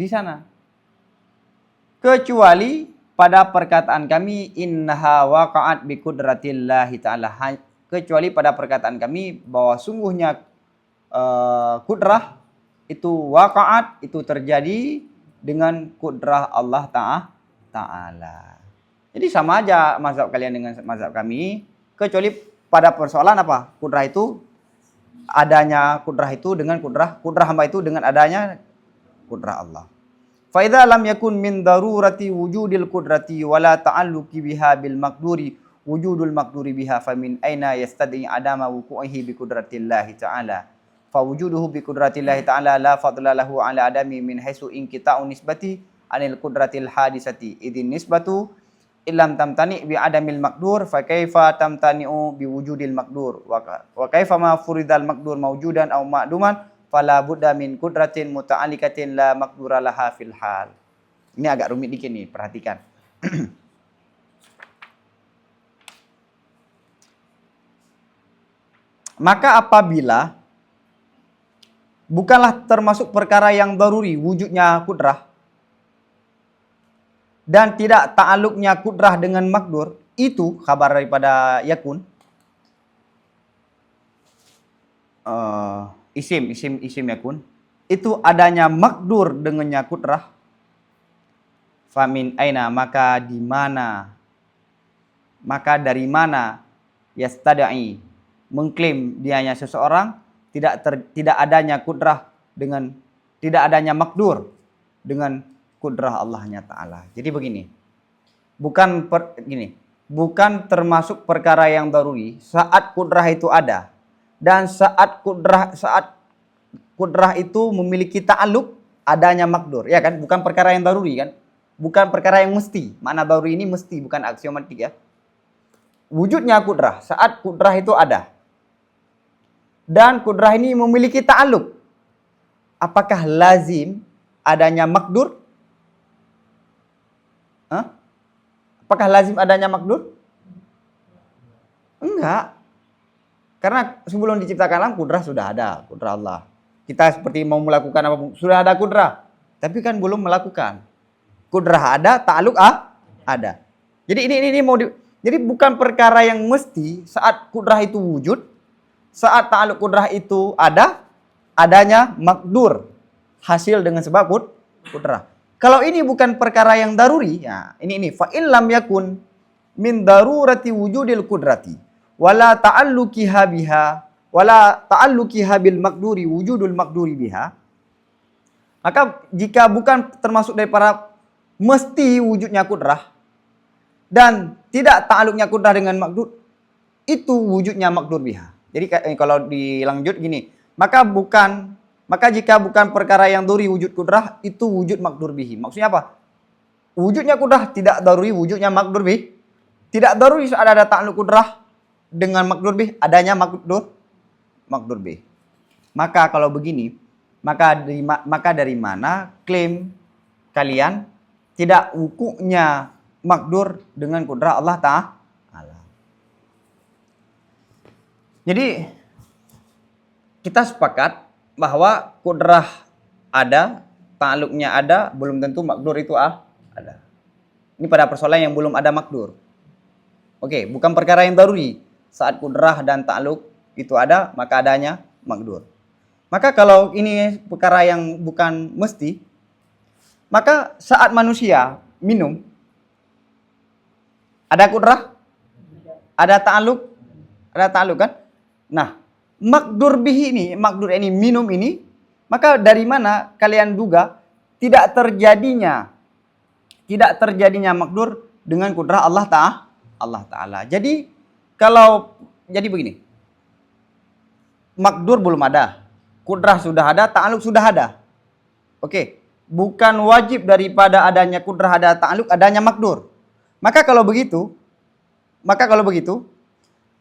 sana. Kecuali pada perkataan kami innaha waqa'at bi qudratillahi ta'ala. Kecuali pada perkataan kami bahwa sungguhnya kudrah itu waqa'at, itu terjadi dengan kudrah Allah Ta'ala. Jadi sama aja mazhab kalian dengan mazhab kami, kecuali pada persoalan apa? Kudrah itu adanya kudrah itu dengan kudrah hamba itu dengan adanya kudrah Allah. Fa idza lam yakun min darurati wujudil qudrati wala ta'alluqi biha bil maqduri wujudul maqduri biha famin aina yastadi adama wuqu'ihi bi qudratillahi ta'ala. Fa wujuduhu bi qudratillahi ta'ala la fadla lahu ala adami min haitsu inqita'u nisbati anil qudratil hadisati idin nisbatu illam tamtani bi adamil maqdur fa kaifa tamtani'u bi wujudil maqdur wa kaifa ma furidal maqdur mawjudan aw ma'duman fala budda min qudratin muta'allikatin la maqdura laha fil hal. Ini agak rumit dikit nih, perhatikan. Maka apabila bukanlah termasuk perkara yang daruri wujudnya kudrah dan tidak ta'aluknya kudrah dengan makdur, itu kabar daripada yakun. Isim yakun. Itu adanya makdur dengannya kudrah. Famin aina, maka di mana, maka dari mana yastadai, mengklaim dianya seseorang tidak adanya kudrah dengan tidak adanya makdur dengan kudrah Allahnya Ta'ala. Jadi begini, bukan termasuk perkara yang daruri saat kudrah itu ada, dan saat kudrah itu memiliki ta'alluq adanya makdur, ya kan? Bukan perkara yang daruri kan? Bukan perkara yang mesti. Makna daruri ini mesti, bukan aksiomatik ya. Wujudnya kudrah saat kudrah itu ada, dan kudrah ini memiliki ta'alluq. Apakah lazim adanya makdur? Hah? Apakah lazim adanya makdur? Enggak. Karena sebelum diciptakan alam, kudrah sudah ada, kudrah Allah. Kita seperti mau melakukan apapun, sudah ada kudrah. Tapi kan belum melakukan. Kudrah ada, ta'alluq ada. Jadi ini jadi bukan perkara yang mesti saat kudrah itu wujud, saat ta'alluq kudrah itu ada, adanya makdur. Hasil dengan sebab kudrah. Kalau ini bukan perkara yang daruri, ya ini fa in lam yakun min darurati wujudil kudrati wala ta'alluqiha biha wala ta'alluqiha bil makduri wujudul makduri biha, maka jika bukan termasuk daripada mesti wujudnya kudrah dan tidak ta'alluqnya kudrah dengan makdur, itu wujudnya makdur biha. Jadi kalau dilanjut gini, maka jika bukan perkara yang daruri wujud kudrah, itu wujud makdur bihi. Maksudnya apa? Wujudnya kudrah tidak daruri wujudnya makdur bih. Tidak daruri ada ta'alluq kudrah dengan makdur bih, adanya makdur bih. Maka kalau begini, maka dari mana klaim kalian tidak wukuknya makdur dengan kudrah Allah Ta'ala? Jadi kita sepakat bahwa kudrah ada, ta'alluqnya ada, belum tentu makdur itu ada. Ini pada persoalan yang belum ada makdur. Oke, bukan perkara yang daruri. Saat kudrah dan ta'alluq itu ada, maka adanya makdur. Maka kalau ini perkara yang bukan mesti, maka saat manusia minum, ada kudrah? Ada ta'alluq kan? Nah, makdur bihi ini, makdur ini, minum ini, maka dari mana kalian duga tidak terjadinya makdur dengan kudrah Allah Ta'ala. Jadi begini, makdur belum ada, kudrah sudah ada, ta'alluq sudah ada. Oke, bukan wajib daripada adanya kudrah ada ta'alluq adanya makdur. Maka kalau begitu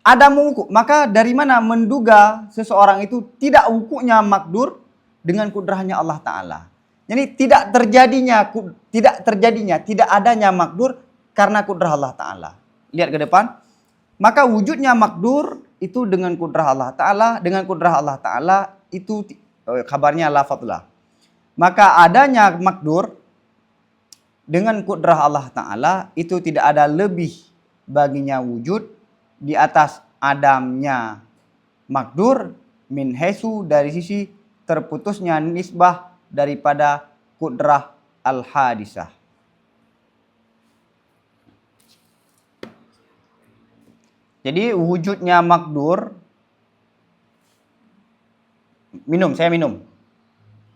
ada wukuk, maka dari mana menduga seseorang itu tidak wukuknya makdur dengan kudrahnya Allah Ta'ala. Jadi tidak adanya makdur karena kudrah Allah Ta'ala. Lihat ke depan, maka wujudnya makdur itu dengan kudrah Allah Ta'ala, dengan kudrah Allah Ta'ala itu kabarnya lafadzlah. Maka adanya makdur dengan kudrah Allah Ta'ala itu tidak ada lebih baginya wujud di atas adamnya makdur min haisu dari sisi terputusnya nisbah daripada kudrah al-hadisah. Jadi wujudnya makdur, saya minum.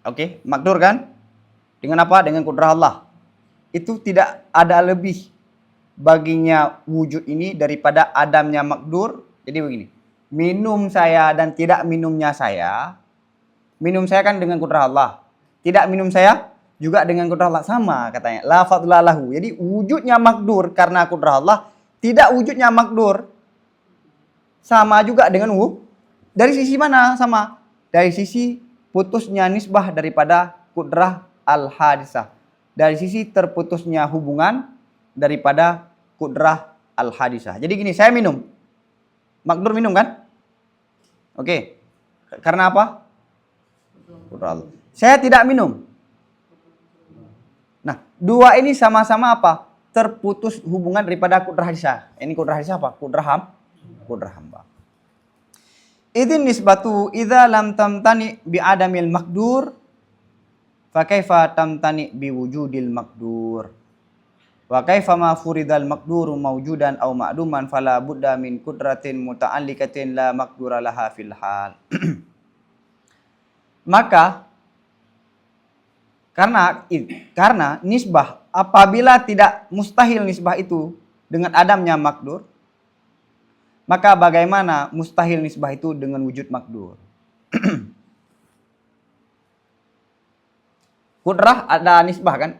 Oke, makdur kan? Dengan apa? Dengan kudrah Allah. Itu tidak ada lebih baginya wujud ini daripada adamnya makdur. Jadi begini, minum saya dan tidak minumnya saya. Minum saya kan dengan kudrah Allah. Tidak minum saya juga dengan kudrah Allah. Sama katanya. La fadla lahu. Jadi wujudnya makdur karena kudrah Allah. Tidak wujudnya makdur. Sama juga dengan dari sisi mana sama? Dari sisi putusnya nisbah daripada kudrah al-hadisah. Dari sisi terputusnya hubungan daripada kudrah al-hadisah. Jadi gini, saya minum. Makdur minum kan? Oke. Karena apa? Kudrah Allah. Saya tidak minum. Nah, dua ini sama-sama apa? Terputus hubungan daripada kudrah hadisah. Ini kudrah hadisah apa? Kudrah hamba. Idzin nisbatu idza lam tamtani bi adamil makdur fa kaifa tamtani bi wujudil makdur. Wa kaifa ma furidal maqduru mawjudan aw ma'duman fala budda min qudratin muta'allikatin la maqdura laha fil hal. Maka karena nisbah, apabila tidak mustahil nisbah itu dengan adamnya makdur, maka bagaimana mustahil nisbah itu dengan wujud makdur? Kudrah ada nisbah kan?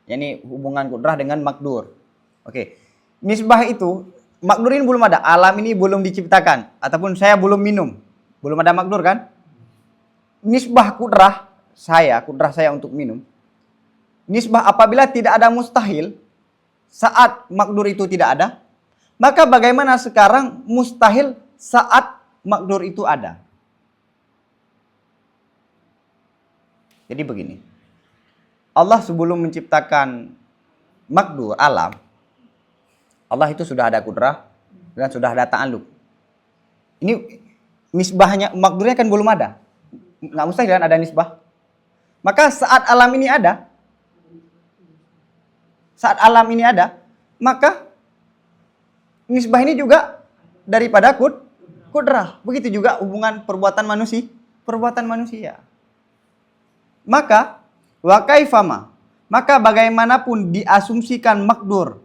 Yani hubungan kudrah dengan makdur. Oke. Nisbah itu, makdur ini belum ada, alam ini belum diciptakan, ataupun saya belum minum, belum ada makdur kan? Nisbah kudrah saya untuk minum. Nisbah apabila tidak ada mustahil, saat makdur itu tidak ada, maka bagaimana sekarang mustahil saat makdur itu ada? Jadi begini. Allah sebelum menciptakan makdur alam, Allah itu sudah ada kudrah dan sudah ada ta'alluq. Ini nisbahnya, makdurnya kan belum ada. Nggak mustahil kan ada nisbah. Maka saat alam ini ada, maka nisbah ini juga daripada kudrah. Begitu juga hubungan perbuatan manusia. Maka wa kaifama, maka bagaimanapun diasumsikan makdur,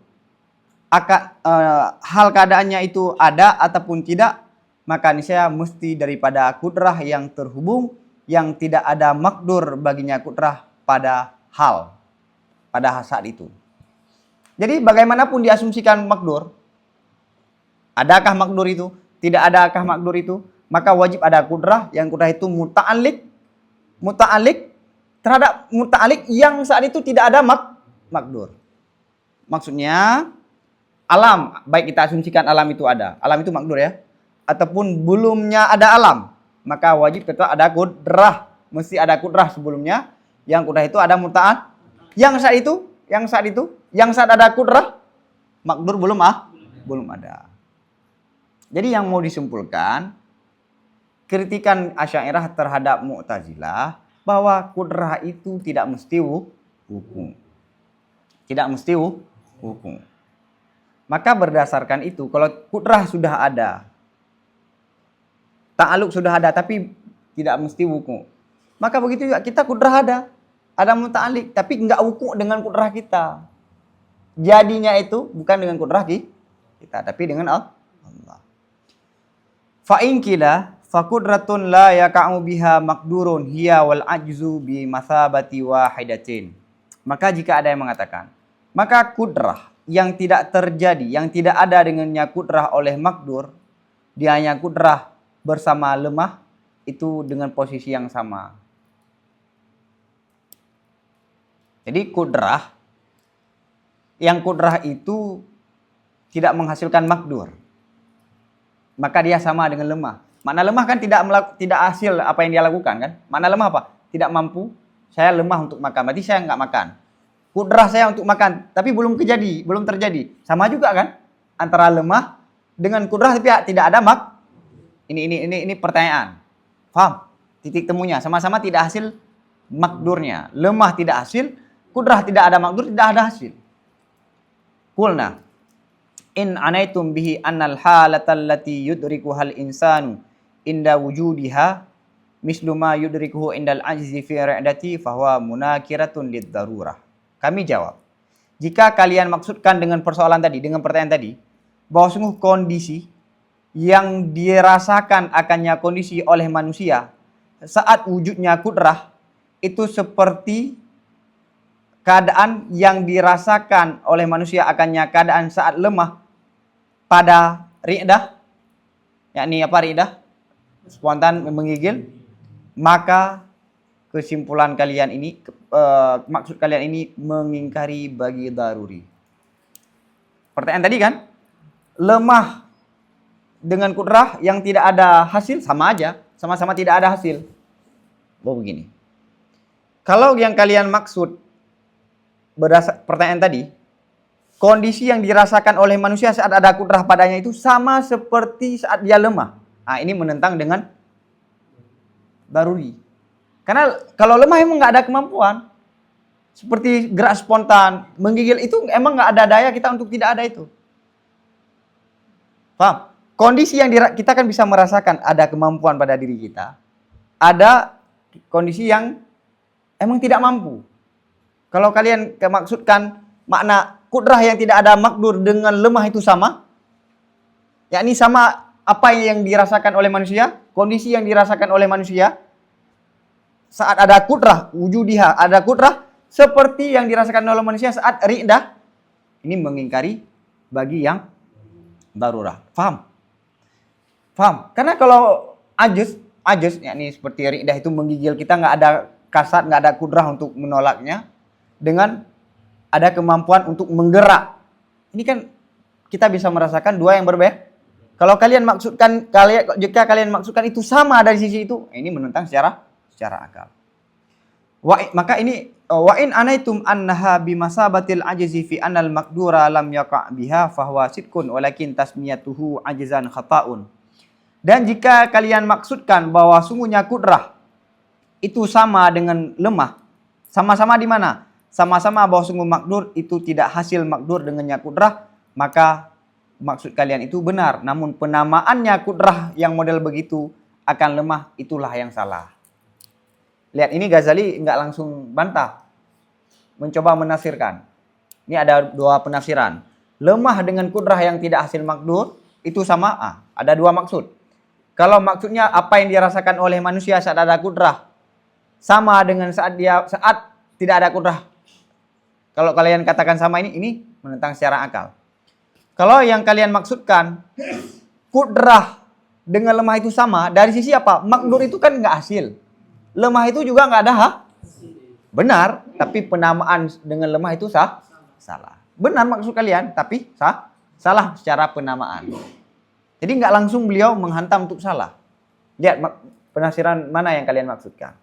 hal keadaannya itu ada ataupun tidak, maka niscaya mesti daripada kudrah yang terhubung, yang tidak ada makdur baginya kudrah pada saat itu. Jadi bagaimanapun diasumsikan makdur, adakah makdur itu, tidak adakah makdur itu, maka wajib ada kudrah, yang kudrah itu muta'alliq terhadap muta'alliq yang saat itu tidak ada makdur. Maksudnya alam, baik kita asumsikan alam itu ada, alam itu makdur ya, ataupun belumnya ada alam, maka wajib tetap ada kudrah, mesti ada kudrah sebelumnya, yang kudrah itu ada muta'al, yang saat ada kudrah, makdur belum ada. Jadi yang mau disimpulkan, kritikan Asy'ariyah terhadap Mu'tazilah bahwa kudrah itu tidak mesti hukum. Maka berdasarkan itu, kalau kudrah sudah ada, ta'alluq sudah ada, tapi tidak mesti wuku, maka begitu juga kita kudrah ada muta'alliq, tapi enggak wuku dengan kudrah kita. Jadinya itu bukan dengan kudrah kita, tapi dengan Allah. Fa'in kila fakudratun la yaka'u biha makdurun hiya wal ajzu bi mathabati wahidatin. Maka jika ada yang mengatakan, maka kudrah yang tidak terjadi, yang tidak ada dengannya kudrah oleh makdur, dia hanya kudrah bersama lemah, itu dengan posisi yang sama. Jadi kudrah, yang kudrah itu tidak menghasilkan makdur, maka dia sama dengan lemah. Makna lemah kan tidak hasil apa yang dia lakukan kan? Makna lemah apa? Tidak mampu. Saya lemah untuk makan, berarti saya nggak makan. Kudrah saya untuk makan, tapi belum terjadi. Sama juga kan? Antara lemah dengan kudrah tapi tidak ada Ini pertanyaan. Paham? Titik temunya sama-sama tidak hasil makdurnya. Lemah tidak hasil, kudrah tidak ada makdur, tidak ada hasil. Qulna in anaitum bihi annal halatal lati yudrikuhal insanu inda wujudiha mislu ma yudrikuhu indal ajzi fi ra'dati fahuwa munakiratun lid darurah. Kami jawab, jika kalian maksudkan dengan persoalan tadi, dengan pertanyaan tadi, bahwa sungguh kondisi yang dirasakan akannya kondisi oleh manusia saat wujudnya kudrah itu seperti keadaan yang dirasakan oleh manusia akannya keadaan saat lemah pada ri'dah, yakni apa ri'dah? Spontan menggigil. Maka kesimpulan kalian ini, maksud kalian ini mengingkari bagi daruri. Pertanyaan tadi kan, lemah dengan kudrah yang tidak ada hasil sama aja, sama-sama tidak ada hasil. Begini, kalau yang kalian maksud berdasar pertanyaan tadi, kondisi yang dirasakan oleh manusia saat ada kudrah padanya itu sama seperti saat dia lemah. Nah, ini menentang dengan daruri. Karena kalau lemah emang nggak ada kemampuan. seperti gerak spontan, menggigil, itu emang nggak ada daya kita untuk tidak ada itu. Paham? Kondisi yang kita kan bisa merasakan ada kemampuan pada diri kita. Ada kondisi yang emang tidak mampu. Kalau kalian maksudkan makna kudrah yang tidak ada makdur dengan lemah itu sama, yakni sama apa yang dirasakan oleh manusia, kondisi yang dirasakan oleh manusia saat ada kudrah, wujudiha, ada kudrah seperti yang dirasakan oleh manusia saat ri'dah. Ini mengingkari bagi yang darurah. Paham? Paham? Karena kalau ajuz, yakni seperti ri'dah itu menggigil, kita nggak ada kasat, nggak ada kudrah untuk menolaknya, dengan ada kemampuan untuk menggerak. Ini kan kita bisa merasakan dua yang berbeda. Kalau kalian maksudkan, jika kalian maksudkan itu sama dari sisi itu, ini menentang secara akal. Maka ini wa in anaitum annaha bimasabatil ajzi fi anal maqdura lam yaqa' biha fahuwa sidqun walakin tasmiyatuhu ajzan khata'un. Dan jika kalian maksudkan bahwa sungguhnya kudrah itu sama dengan lemah, sama-sama di mana? Sama-sama bahwa sungguh makdur itu tidak hasil makdur dengannya kudrah, maka maksud kalian itu benar. Namun penamaannya kudrah yang model begitu akan lemah, itulah yang salah. Lihat, ini Ghazali nggak langsung bantah, mencoba menafsirkan. Ini ada dua penafsiran. Lemah dengan kudrah yang tidak hasil makdur itu sama. Ada dua maksud. Kalau maksudnya apa yang dirasakan oleh manusia saat ada kudrah sama dengan saat tidak ada kudrah. Kalau kalian katakan sama, ini menentang secara akal. Kalau yang kalian maksudkan kudrah dengan lemah itu sama, dari sisi apa? Makdur itu kan nggak hasil. Lemah itu juga nggak ada benar, tapi penamaan dengan lemah itu salah. Benar maksud kalian, tapi salah secara penamaan. Jadi nggak langsung beliau menghantam untuk salah. Lihat penafsiran mana yang kalian maksudkan.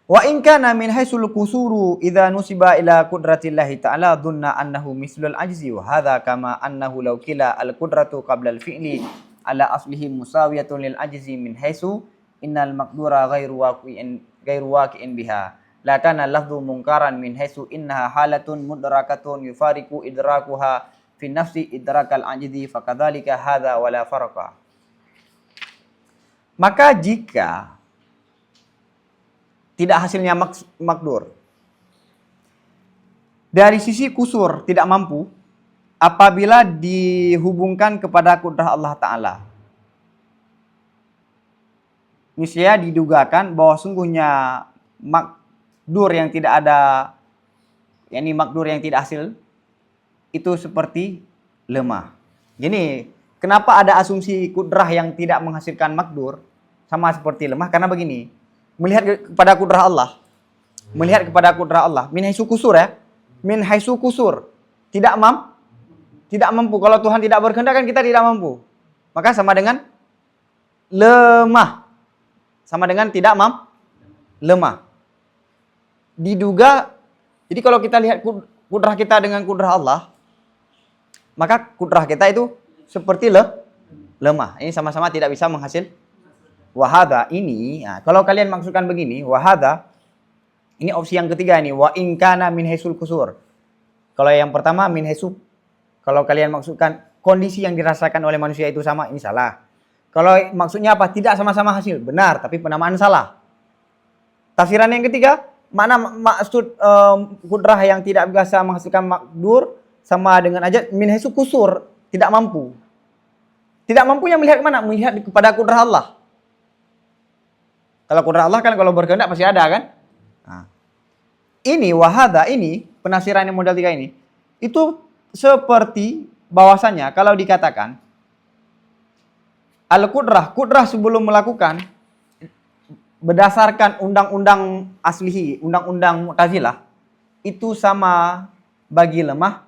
Wa in kana min haitsul kusuru idza nusiba ila qudratillahi ta'ala dhunna annahu mislul ajzi wa hadha kama annahu law kila al qudratu qabla al fi'li ala aslihi musawiyatun lil ajzi min haitsu innal maqdura ghairu waqi'in biha la kana lafdhu munkaran min haitsu innaha halatun mudrakatun yufariqu idrakuha fi nafsi idrakal ajzi fakadzalika hadha wala farqa. Maka jika tidak hasilnya makdur, dari sisi kusur tidak mampu, apabila dihubungkan kepada kudrah Allah Ta'ala, niscaya didugakan bahwa sungguhnya makdur yang tidak ada, yakni makdur yang tidak hasil, itu seperti lemah. Gini, kenapa ada asumsi kudrah yang tidak menghasilkan makdur sama seperti lemah? Karena begini, melihat kepada kudrah Allah. Melihat kepada kudrah Allah. Min haitsu kusur ya. Min haitsu kusur. Tidak mampu. Kalau Tuhan tidak berkehendak kan kita tidak mampu. Maka sama dengan lemah. Sama dengan tidak lemah. Diduga, jadi kalau kita lihat kudrah kita dengan kudrah Allah, maka kudrah kita itu seperti lemah. Ini sama-sama tidak bisa menghasil. Wahada ini, kalau kalian maksudkan begini, wahada, ini opsi yang ketiga ini, wa in kana min haitsul kusur. Kalau yang pertama min haitsu, kalau kalian maksudkan kondisi yang dirasakan oleh manusia itu sama, ini salah. Kalau maksudnya apa? Tidak sama-sama hasil, benar, tapi penamaan salah. Tafsiran yang ketiga, mana maksud kudrah yang tidak bisa menghasilkan makdur sama dengan aja min haitsu kusur, tidak mampu. Tidak mampunya melihat kemana? Melihat kepada kudrah Allah. Kalau kudrah Allah kan kalau berkehendak pasti ada kan? Nah. Ini wahada, ini penafsiran yang model 3 ini, itu seperti bahwasanya kalau dikatakan kudrah sebelum melakukan berdasarkan undang-undang aslihi, undang-undang Mu'tazilah, itu sama bagi lemah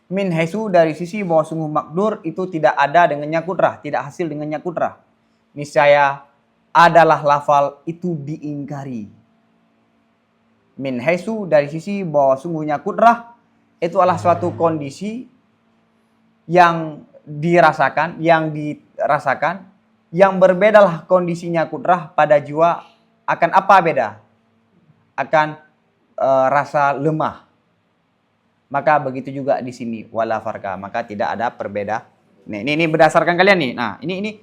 min haitsu dari sisi bahwa sungguh makdur itu tidak ada dengannya kudrah, tidak hasil dengannya kudrah. Niscaya adalah lafal itu diingkari. Min haitsu dari sisi bahwa sungguhnya kudrah itu adalah suatu kondisi yang dirasakan, yang berbedalah kondisinya kudrah pada jiwa. Akan apa beda? Akan rasa lemah. Maka begitu juga di sini wala farqa, maka tidak ada perbedaan. Ini berdasarkan kalian nih. Nah, ini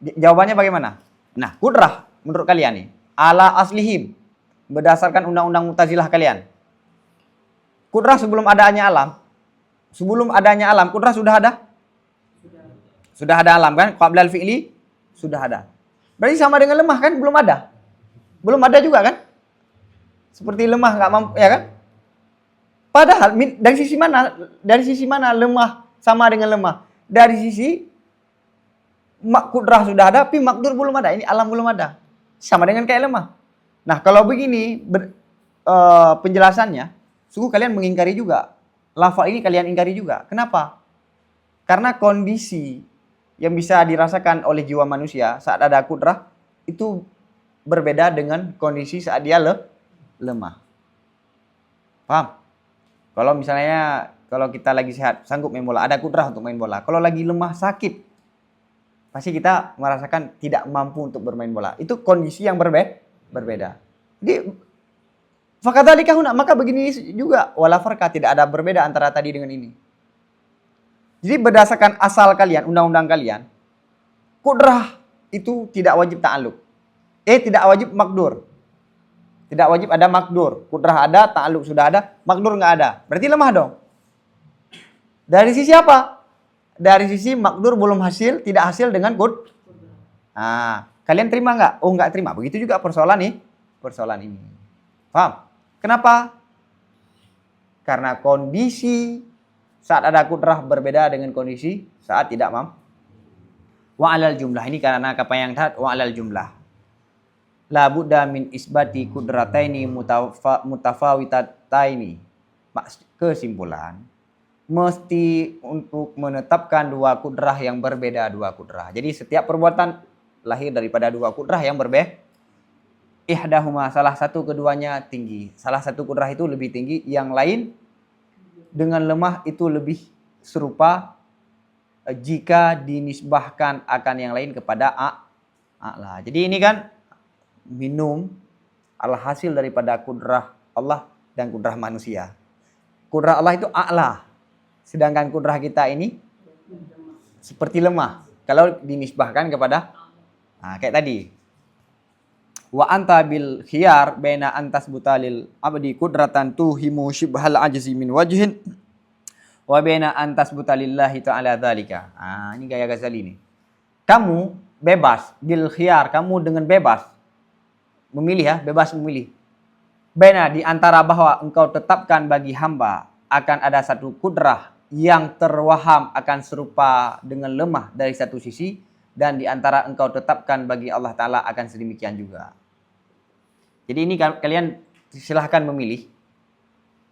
jawabannya bagaimana? Nah, kudrah menurut kalian nih, ala aslihim, berdasarkan undang-undang Mu'tazilah kalian. Kudrah sebelum adanya alam, kudrah sudah ada? Sudah ada alam kan? Qablal fi'li sudah ada. Berarti sama dengan lemah kan? Belum ada. Belum ada juga kan? Seperti lemah nggak mampu, ya kan? Padahal dari sisi mana? Dari sisi mana lemah sama dengan lemah? Dari sisi kudrah sudah ada, tapi makdur belum ada. Ini alam belum ada. Sama dengan kayak lemah. Nah, kalau begini penjelasannya, sungguh kalian mengingkari juga. Lafal ini kalian ingkari juga. Kenapa? Karena kondisi yang bisa dirasakan oleh jiwa manusia saat ada kudrah itu berbeda dengan kondisi saat dia lemah. Paham? Kalau misalnya kalau kita lagi sehat, sanggup main bola, ada kudrah untuk main bola. Kalau lagi lemah, sakit, pasti kita merasakan tidak mampu untuk bermain bola. Itu kondisi yang berbeda. Jadi, fakadzalika huna, maka begini juga wala farqa, tidak ada berbeda antara tadi dengan ini. Jadi berdasarkan asal kalian, undang-undang kalian, kudrah itu tidak wajib ta'alluq. Tidak wajib makdur. Tidak wajib ada makdur. Kudrah ada, ta'alluq sudah ada, makdur nggak ada. Berarti lemah dong. Dari sisi apa? Dari sisi makdur belum hasil, tidak hasil dengan Nah, kalian terima nggak? Oh, nggak terima. Begitu juga persoalan ini. Paham? Kenapa? Karena kondisi saat ada kudrah berbeda dengan kondisi saat tidak mampu. Wa alal jumlah. Ini karena apa yang tadi wa alal jumlah. La budda min isbati kudrataini mutafawitataini. Kesimpulan, mesti untuk menetapkan dua kudrah yang berbeda, dua kudrah. Jadi setiap perbuatan lahir daripada dua kudrah yang berbeda. Ihdahuma, salah satu keduanya tinggi. Salah satu kudrah itu lebih tinggi, yang lain dengan lemah itu lebih serupa jika dinisbahkan akan yang lain kepada a'la. Jadi ini kan minum adalah hasil daripada kudrah Allah dan kudrah manusia. Kudrah Allah itu a'la. Sedangkan kudrah kita ini seperti lemah. Kalau dinisbahkan kepada kayak tadi. Wa anta bil khiyar baina antas butalil abdi kudratan tuhimu syibhal ajzi min wajhin wa baina antas butalillahi ta'ala dzalika. Ini gaya Ghazali nih. Kamu bebas bil khiyar, kamu dengan bebas memilih, ya, bebas memilih. Baina, di antara bahwa engkau tetapkan bagi hamba akan ada satu kudrah yang terwaham akan serupa dengan lemah dari satu sisi, dan di antara engkau tetapkan bagi Allah Ta'ala akan sedemikian juga. Jadi ini kalian silahkan memilih.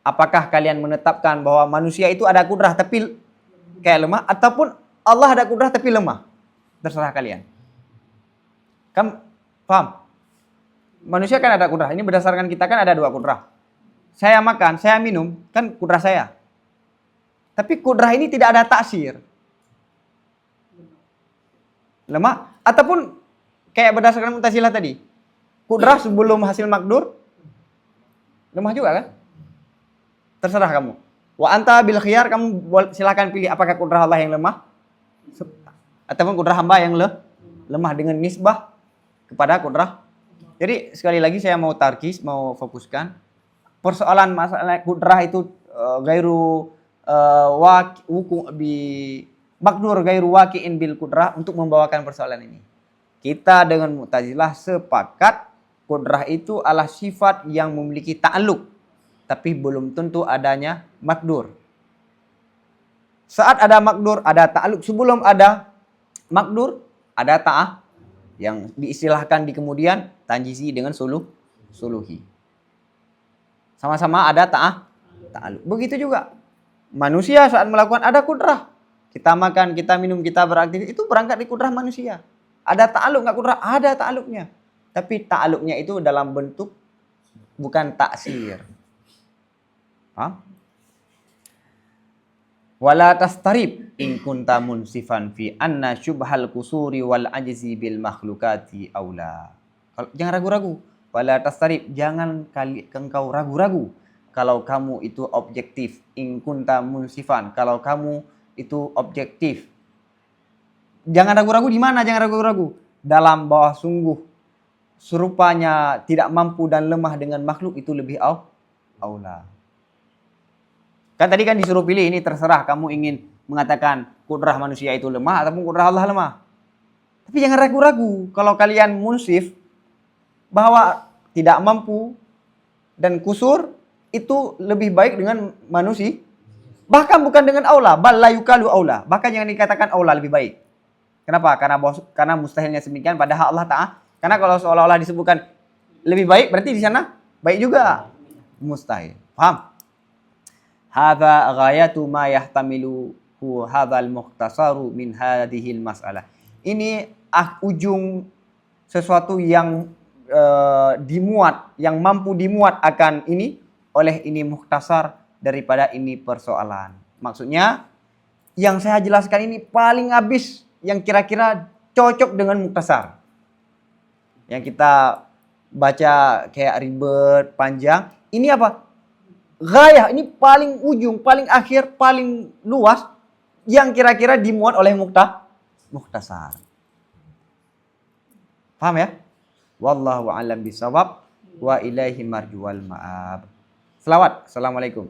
Apakah kalian menetapkan bahwa manusia itu ada kudrah tapi kayak lemah, ataupun Allah ada kudrah tapi lemah. Terserah kalian. Kamu paham? Manusia kan ada kudrah. Ini berdasarkan kita kan ada dua kudrah. Saya makan, saya minum, kan kudrah saya. Tapi kudrah ini tidak ada taksir. Lemah. Ataupun kayak berdasarkan Mu'tazilah tadi. Kudrah sebelum hasil makdur, lemah juga kan? Terserah kamu. Wa anta bil khiyar, kamu silakan pilih apakah kudrah Allah yang lemah ataupun kudrah hamba yang lemah dengan nisbah kepada kudrah. Jadi sekali lagi saya mau tarkis, mau fokuskan persoalan masalah kudrah itu gairu wuku bi makdur gairu waqi'in bil kudrah untuk membawakan persoalan ini. Kita dengan Mu'tazilah sepakat kudrah itu adalah sifat yang memiliki ta'alluq, tapi belum tentu adanya makdur. Saat ada makdur, ada ta'alluq. Sebelum ada makdur, ada ta'ah yang diistilahkan di kemudian tanjizi dengan suluhi. Sama-sama ada ta'alluq. Begitu juga manusia saat melakukan ada kudrah. Kita makan, kita minum, kita beraktivitas, itu berangkat di kudrah manusia. Ada ta'alluq nggak kudrah? Ada ta'alluqnya. Tapi ta'alluqnya itu dalam bentuk bukan taksir. Wala tastarib in kunta munsifan fi anna syubhal kusuri wal ajzi bil makhlukati aula. Jangan ragu-ragu. Wala tastarib, jangan engkau ragu-ragu kalau kamu itu objektif. In kunta munsifan, kalau kamu itu objektif. Jangan ragu-ragu di mana? Jangan ragu-ragu. Dalam bahwa sungguh serupanya tidak mampu dan lemah dengan makhluk itu lebih aula. Kan tadi kan disuruh pilih, ini terserah kamu ingin mengatakan kudrah manusia itu lemah ataupun kudrah Allah lemah. Tapi jangan ragu-ragu kalau kalian munsif bahwa tidak mampu dan kusur itu lebih baik dengan manusia. Bahkan bukan dengan aula, bal la yukalu aula. Bahkan jangan dikatakan aula lebih baik. Kenapa? Karena mustahilnya semikian padahal Allah Ta'ala. Karena kalau seolah-olah disebutkan lebih baik berarti di sana baik juga. Mustahil. Paham? Hadza ghayatu ma yahtamiluhu hadzal mukhtasaru min hadhil mas'alah. Ini ujung sesuatu yang dimuat, yang mampu dimuat akan ini oleh ini mukhtasar daripada ini persoalan. Maksudnya yang saya jelaskan ini paling habis yang kira-kira cocok dengan mukhtasar. Yang kita baca kayak ribet, panjang. Ini apa? Ghayah, ini paling ujung, paling akhir, paling luas yang kira-kira dimuat oleh mukhtasar. Paham ya? Wallahu a'lam bishawab wa ilaihi marjuwal ma'ab. Selawat. Assalamualaikum.